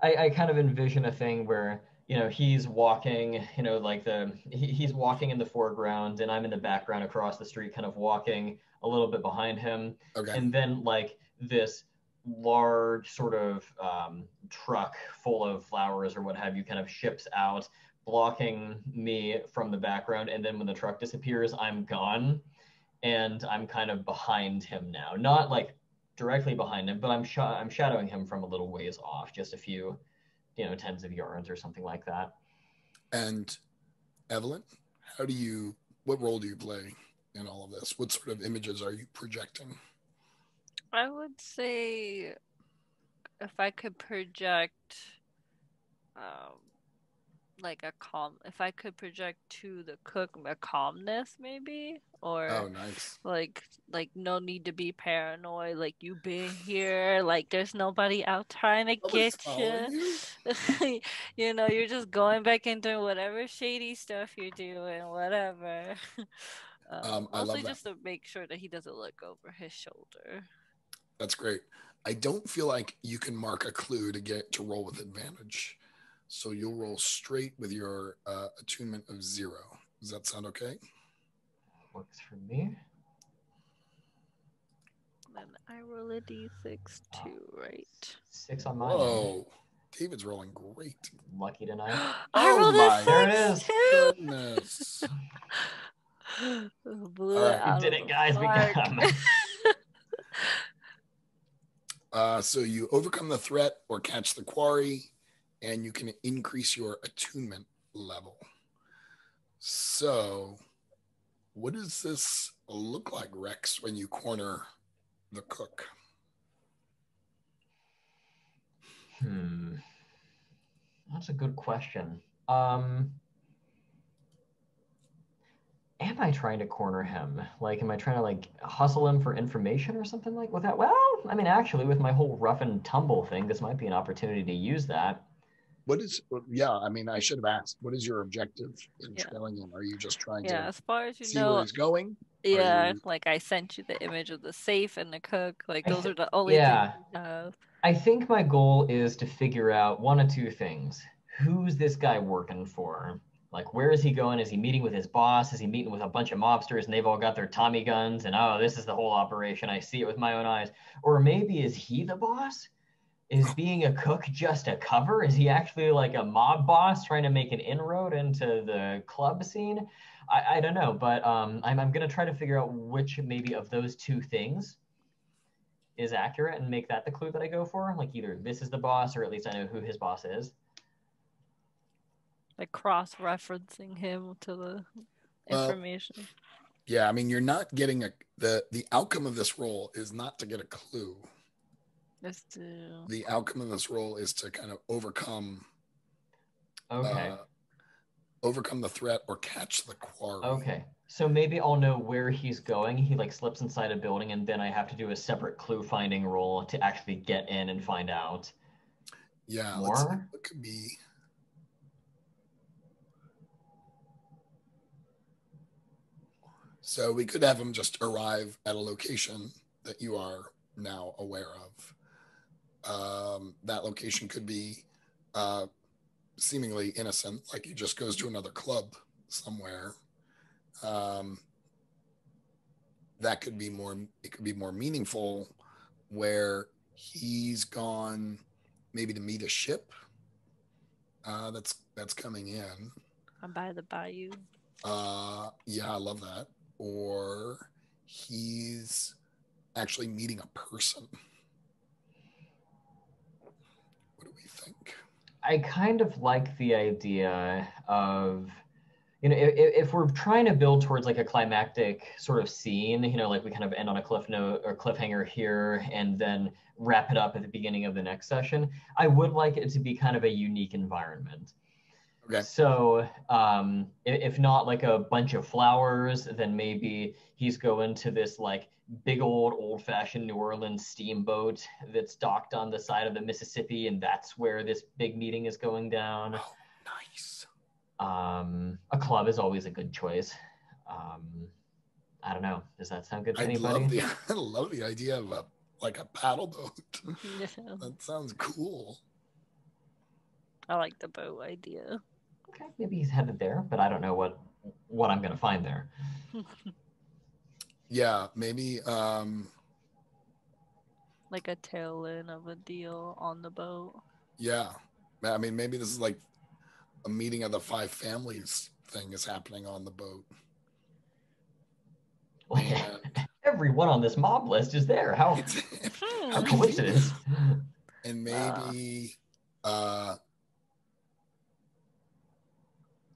I kind of envision a thing where, he's walking, he's walking in the foreground and I'm in the background across the street, kind of walking a little bit behind him. Okay. And then like this large sort of truck full of flowers or what have you kind of ships out, blocking me from the background. And then when the truck disappears, I'm gone and I'm kind of behind him now. Not like directly behind him, but I'm shadowing him from a little ways off, just a few, tens of yards or something like that. And Evelyn, what role do you play in all of this? What sort of images are you projecting? I would say if I could project if I could project to the cook a calmness maybe, or Oh, nice. like no need to be paranoid, like you been here, like there's nobody out trying to Nobody's get following you. you. You're just going back and doing whatever shady stuff you're doing, whatever. I love Mostly that. just to make sure that he doesn't look over his shoulder. That's great. I don't feel like you can mark a clue to get to roll with advantage. So you'll roll straight with your attunement of 0. Does that sound okay? Works for me. Then I roll a d6 too, right? 6 on mine. Whoa. David's rolling great. Lucky tonight. I rolled a 6 there it is. too. Goodness. Blew All it right. out We did of it, the guys. We park. got him. So you overcome the threat or catch the quarry, and you can increase your attunement level. So what does this look like, Rex, when you corner the cook? That's a good question. Am I trying to corner him? Like, am I trying to like hustle him for information or something like with that? Well, I mean, actually, with my whole rough and tumble thing, this might be an opportunity to use that. I should have asked, what is your objective in trailing him? Are you just trying to as far as you see know, where he's going? Yeah, like I sent you the image of the safe and the cook. Like those are the only yeah. things we have. I think my goal is to figure out one of two things. Who's this guy working for? Like, where is he going? Is he meeting with his boss? Is he meeting with a bunch of mobsters and they've all got their Tommy guns and, oh, this is the whole operation. I see it with my own eyes. Or maybe is he the boss? Is being a cook just a cover? Is he actually like a mob boss trying to make an inroad into the club scene? I don't know, but I'm going to try to figure out which maybe of those two things is accurate and make that the clue that I go for. Like either this is the boss or at least I know who his boss is. Like cross-referencing him to the information. Yeah, I mean, you're not getting the outcome of this roll is not to get a clue. The outcome of this roll is to kind of overcome the threat or catch the quarry. Okay. So maybe I'll know where he's going. He like slips inside a building and then I have to do a separate clue finding roll to actually get in and find out. Yeah. More? What could be? So we could have him just arrive at a location that you are now aware of. That location could be seemingly innocent, like he just goes to another club somewhere. That could be more. It could be more meaningful, where he's gone, maybe to meet a ship. That's coming in. I'm by the bayou. Yeah, I love that. Or he's actually meeting a person. What do we think? I kind of like the idea of, if we're trying to build towards like a climactic sort of scene, like we kind of end on a cliff note or cliffhanger here and then wrap it up at the beginning of the next session, I would like it to be kind of a unique environment. Okay. So if not like a bunch of flowers, then maybe he's going to this like big old-fashioned New Orleans steamboat that's docked on the side of the Mississippi, and that's where this big meeting is going down. Oh, nice. A club is always a good choice. I don't know. Does that sound good to anybody? I love the idea of a paddle boat. Yeah. That sounds cool. I like the boat idea. Okay, maybe he's headed there, but I don't know what I'm going to find there. Yeah, maybe. Like a tail end of a deal on the boat. Yeah, I mean, maybe this is like a meeting of the 5 families thing is happening on the boat. And everyone on this mob list is there. How coincidence? And maybe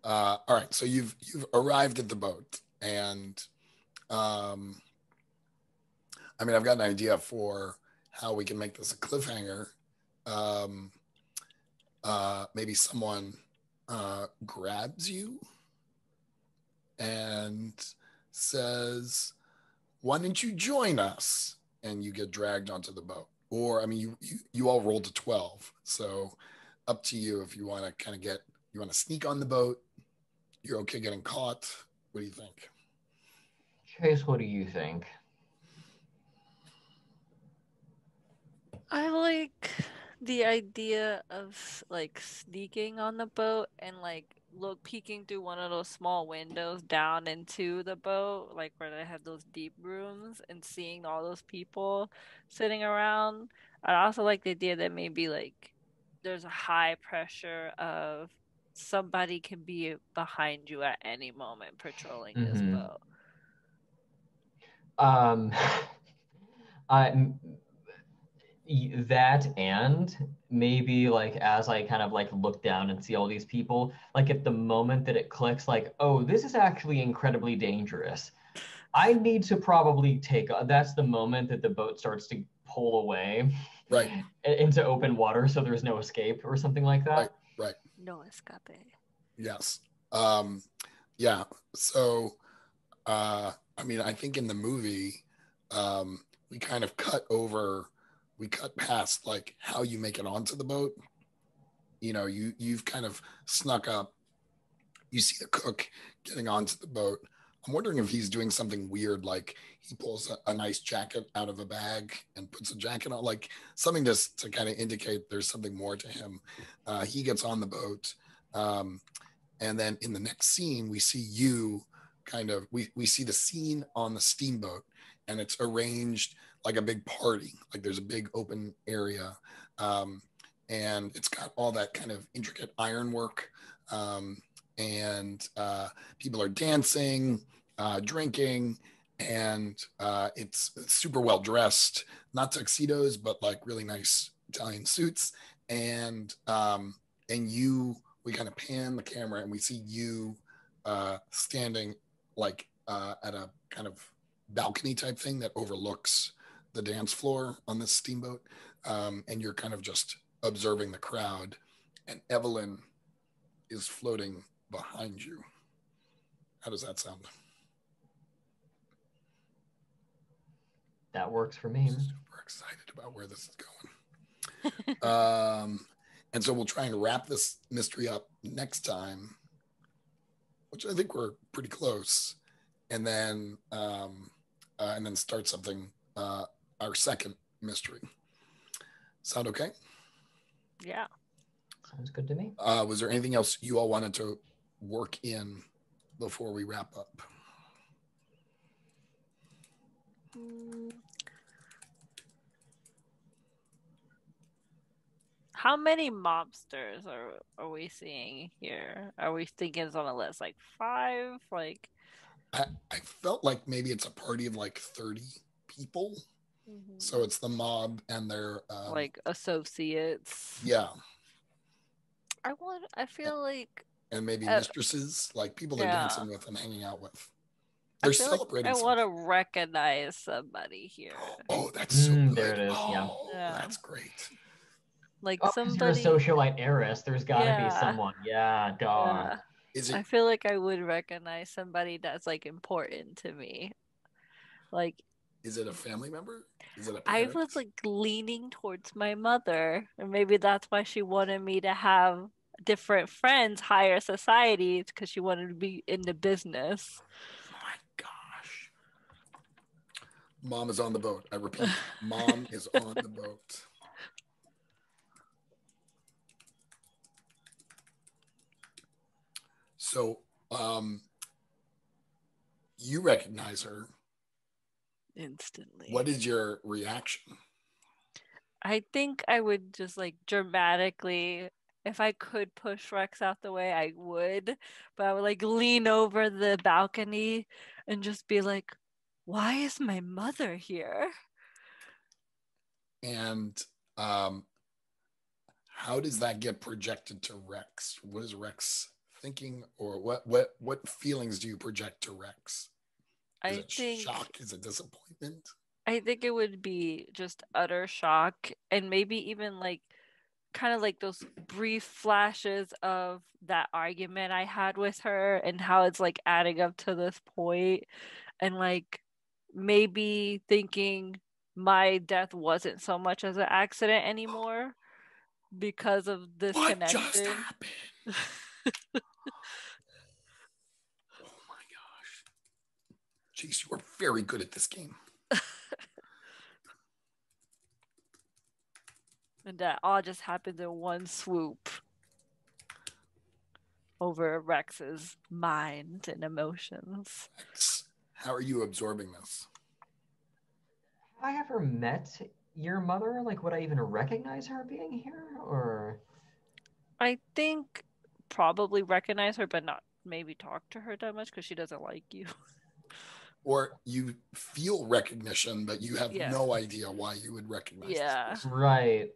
all right, so you've arrived at the boat, and I mean, I've got an idea for how we can make this a cliffhanger. Maybe someone grabs you and says, "Why don't you join us?" And you get dragged onto the boat. Or, I mean, you all rolled a 12, so up to you if you want to kind of you want to sneak on the boat. You're okay getting caught. What do you think? Chase, what do you think? I like the idea of like sneaking on the boat and like peeking through one of those small windows down into the boat, like where they have those deep rooms, and seeing all those people sitting around. I also like the idea that maybe like there's a high pressure of somebody can be behind you at any moment patrolling this boat. That, and maybe like as I kind of like look down and see all these people, like at the moment that it clicks, like, oh, this is actually incredibly dangerous. I need to probably that's the moment that the boat starts to pull away, right, into open water, so there's no escape or something like that. Right. No escape. Yes. Yeah. So, I mean, I think in the movie, we kind of cut past like how you make it onto the boat. You know, you've kind of snuck up. You see the cook getting onto the boat. I'm wondering if he's doing something weird, like he pulls a nice jacket out of a bag and puts a jacket on, like something to kind of indicate there's something more to him. He gets on the boat. And then in the next scene, we see you we see the scene on the steamboat, and it's arranged like a big party. Like there's a big open area, and it's got all that kind of intricate ironwork, and people are dancing, drinking, and it's super well dressed, not tuxedos, but like really nice Italian suits. And we kind of pan the camera and we see you standing like at a kind of balcony type thing that overlooks the dance floor on this steamboat, and you're kind of just observing the crowd, and Evelyn is floating behind you. How does that sound? That works for me. Super excited about where this is going. And so we'll try and wrap this mystery up next time, which I think we're pretty close, and then start something, our second mystery. Sound okay? Yeah. Sounds good to me. Was there anything else you all wanted to work in before we wrap up? How many mobsters are we seeing here? Are we thinking it's on a list like 5? Like, I felt like maybe it's a party of like 30 people. Mm-hmm. So it's the mob and their like associates. Yeah. I feel like, and maybe mistresses, like people they're dancing with and hanging out with. They're celebrating. Like I want to recognize somebody here. Oh, that's so good. There it is. Oh, yeah, that's great. Like somebody. You're a socialite heiress. There's got to be someone. Yeah, dog. Yeah. I feel like I would recognize somebody that's like important to me. Like Is it a family member? Is it a I parent? was like leaning towards my mother, and maybe that's why she wanted me to have different friends, higher societies, because she wanted to be in the business. My gosh. Mom is on the boat. I repeat, mom is on the boat. So, you recognize her. Instantly. What is your reaction? I think I would just like dramatically, if I could push Rex out the way, I would. But I would like lean over the balcony and just be like, why is my mother here? And how does that get projected to Rex? What is Rex thinking, or what feelings do you project to Rex? Is it shock? Is it disappointment? I think it would be just utter shock, and maybe even like kind of like those brief flashes of that argument I had with her and how it's like adding up to this point, and like maybe thinking my death wasn't so much as an accident anymore because of this What connection. just happened? Oh my gosh. Jeez, you are very good at this game. And that all just happened in one swoop over Rex's mind and emotions. Rex, how are you absorbing this? Have I ever met your mother? Like, would I even recognize her being here? Or I think probably recognize her, but not maybe talk to her that much because she doesn't like you. Or you feel recognition, but you have no idea why you would recognize this person. Right.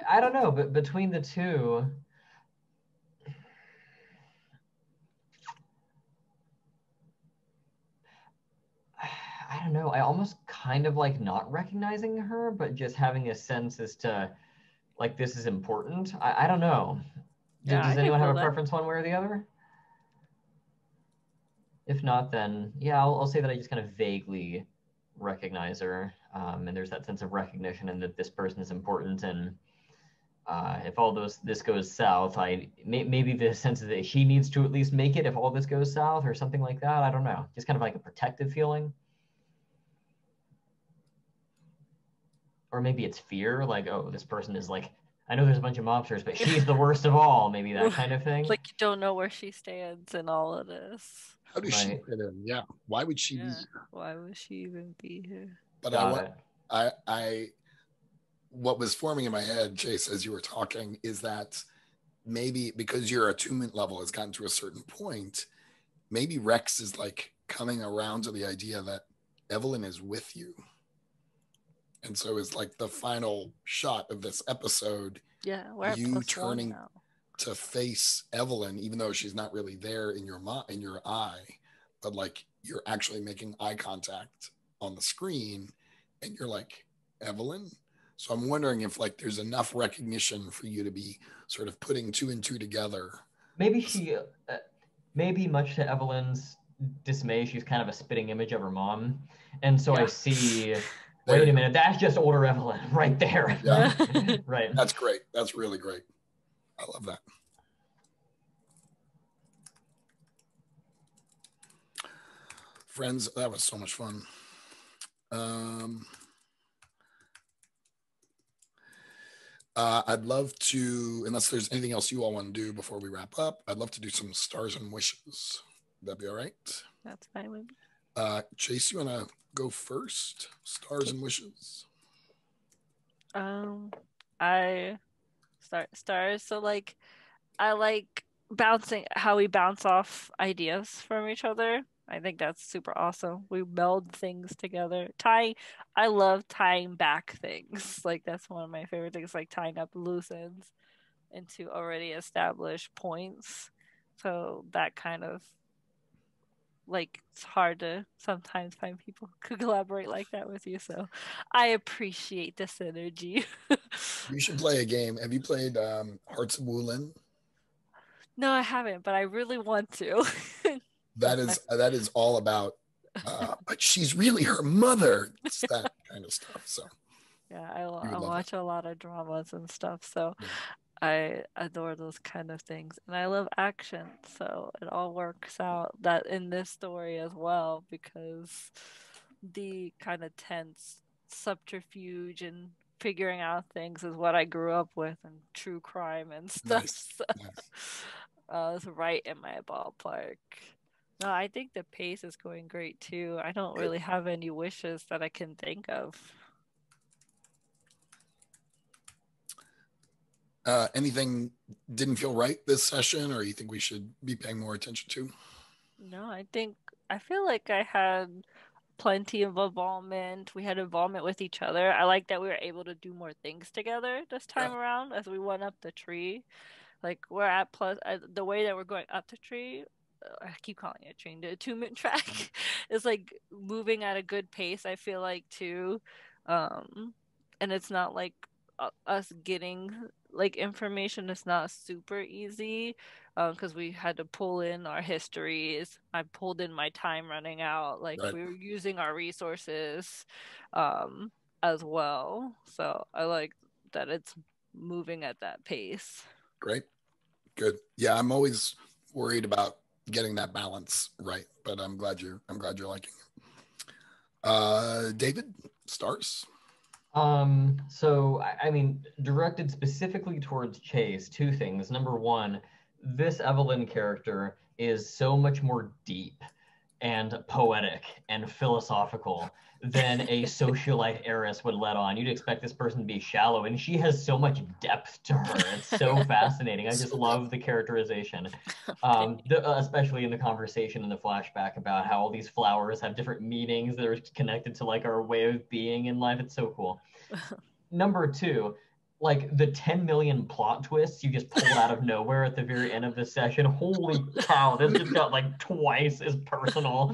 I don't know, but between the two, I don't know. I almost kind of like not recognizing her, but just having a sense as to like this is important. I don't know. Does anyone have a preference one way or the other? If not, then yeah, I'll say that I just kind of vaguely recognize her, and there's that sense of recognition and that this person is important. And if all this goes south, maybe the sense that she needs to at least make it if all this goes south or something like that. I don't know. Just kind of like a protective feeling. Or maybe it's fear, like, oh, this person is like, I know there's a bunch of mobsters, but she's the worst of all. Maybe that kind of thing. Like you don't know where she stands in all of this. How does she fit in? Yeah. Why would she be here? Why would she even be here? But what was forming in my head, Chase, as you were talking, is that maybe because your attunement level has gotten to a certain point, maybe Rex is like coming around to the idea that Evelyn is with you. And so it's like the final shot of this episode. Yeah, we're you turning to face Evelyn, even though she's not really there in your eye, but like you're actually making eye contact on the screen, and you're like, Evelyn. So I'm wondering if like there's enough recognition for you to be sort of putting two and two together. Maybe maybe much to Evelyn's dismay, she's kind of a spitting image of her mom, and so I see. Wait a minute, that's just older Evelyn right there. Yeah. Right. That's great. That's really great. I love that. Friends, that was so much fun. I'd love to, unless there's anything else you all want to do before we wrap up, I'd love to do some stars and wishes. That'd be all right? That's fine with me. Chase, you want to go first? Stars and wishes. I stars. So like, I like bouncing how we bounce off ideas from each other. I think that's super awesome. We meld things together. I love tying back things. Like that's one of my favorite things, like tying up loose ends into already established points. So that kind of like it's hard to sometimes find people who collaborate like that with you. So I appreciate the synergy. You should play a game. Have you played Hearts of Wulin? No, I haven't, but I really want to. That is all about a but she's really her mother. It's that kind of stuff. So Yeah, you I would love watch a lot of dramas and stuff, so Yeah. I adore those kind of things. And I love action, so it all works out that in this story as well, because the kind of tense subterfuge and figuring out things is what I grew up with, and true crime and stuff. Nice. So Nice. it's right in my ballpark. No, I think the pace is going great too. I don't Good. really have any wishes that I can think of. Anything didn't feel right this session, or you think we should be paying more attention to? No, I feel like I had plenty of involvement. We had involvement with each other. I like that we were able to do more things together this time Yeah. around as we went up the tree. Like we're at plus the way that we're going up the tree. I keep calling it a train. The attunement track is like moving at a good pace. I feel like too, and it's not like us getting like information is not super easy because we had to pull in our histories. I pulled in my time running out. Like Right. we were using our resources um, as well. So I like that it's moving at that pace. Great. Good. Yeah, I'm always worried about getting that balance right, but I'm glad you're liking it. David, stars. So I mean, directed specifically towards Chase, two things. Number one, this Evelyn character is so much more deep and poetic and philosophical than a socialite heiress would let on. You'd expect this person to be shallow, and she has so much depth to her. It's so fascinating. I just love the characterization, especially in the conversation in the flashback about how all these flowers have different meanings that are connected to like our way of being in life. It's so cool. Number two, like the 10 million plot twists you just pulled out of nowhere at the very end of the session. Holy cow, this just got like twice as personal.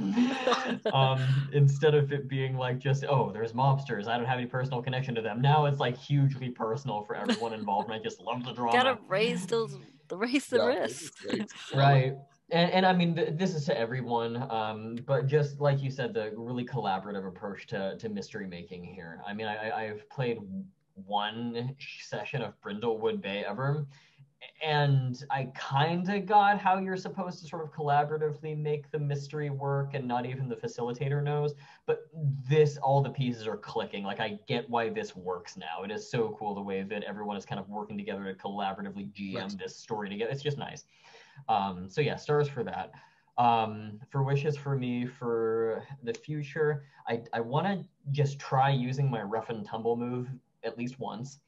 Instead of it being like just, oh, there's mobsters, I don't have any personal connection to them. Now it's like hugely personal for everyone involved, and I just love the drama. Gotta raise the risk. Right. And I mean, this is to everyone, but just like you said, the really collaborative approach to mystery making here. I mean, I've played one session of Brindlewood Bay ever, and I kind of got how you're supposed to sort of collaboratively make the mystery work and not even the facilitator knows, but this, all the pieces are clicking. Like I get why this works now. It is so cool the way that everyone is kind of working together to collaboratively GM this story together. It's just nice. So yeah, stars for that. For wishes for me for the future, I want to just try using my rough and tumble move at least once.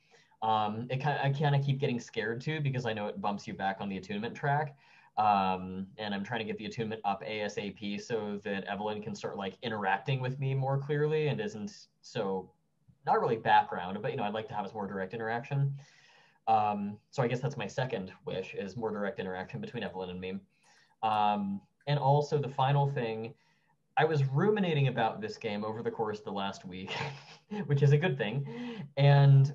I kind of keep getting scared too because I know it bumps you back on the attunement track. And I'm trying to get the attunement up ASAP so that Evelyn can start like interacting with me more clearly and isn't so, not really background, but I'd like to have us more direct interaction. So I guess that's my second wish is more direct interaction between Evelyn and me. And also the final thing, I was ruminating about this game over the course of the last week, which is a good thing. And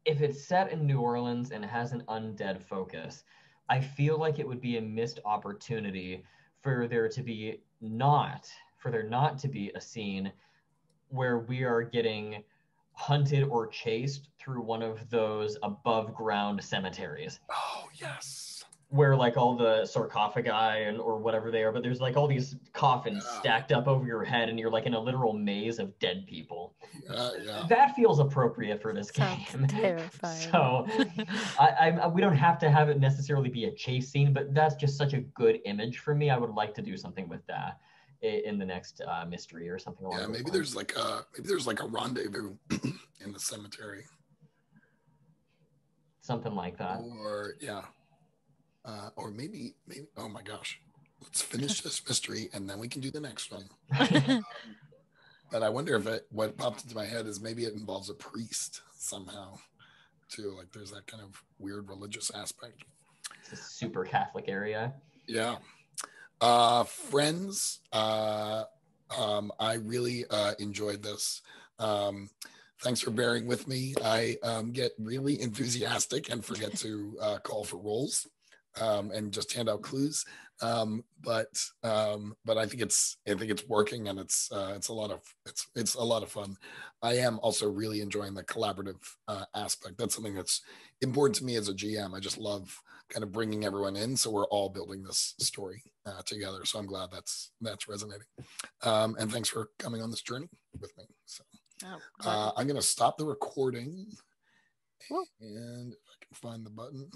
if it's set in New Orleans and has an undead focus, I feel like it would be a missed opportunity for there not to be a scene where we are getting hunted or chased through one of those above ground cemeteries. Oh, yes. Where like all the sarcophagi or whatever they are, but there's like all these coffins stacked up over your head and you're like in a literal maze of dead people. That feels appropriate for this game. Terrifying. So we don't have to have it necessarily be a chase scene, but that's just such a good image for me. I would like to do something with that in the next mystery or something along those lines. Maybe there's like a rendezvous in the cemetery. Something like that. Or maybe, oh my gosh, let's finish this mystery and then we can do the next one. But I wonder if what popped into my head is maybe it involves a priest somehow too. Like there's that kind of weird religious aspect. It's a super Catholic area. Yeah. Friends, I really enjoyed this. Thanks for bearing with me. I get really enthusiastic and forget to call for rolls. and just hand out clues. But I think it's working, and it's a lot of fun. I am also really enjoying the collaborative aspect. That's something that's important to me as a GM. I just love kind of bringing everyone in, so we're all building this story together. So I'm glad that's resonating. And thanks for coming on this journey with me. So I'm going to stop the recording, and if I can find the button.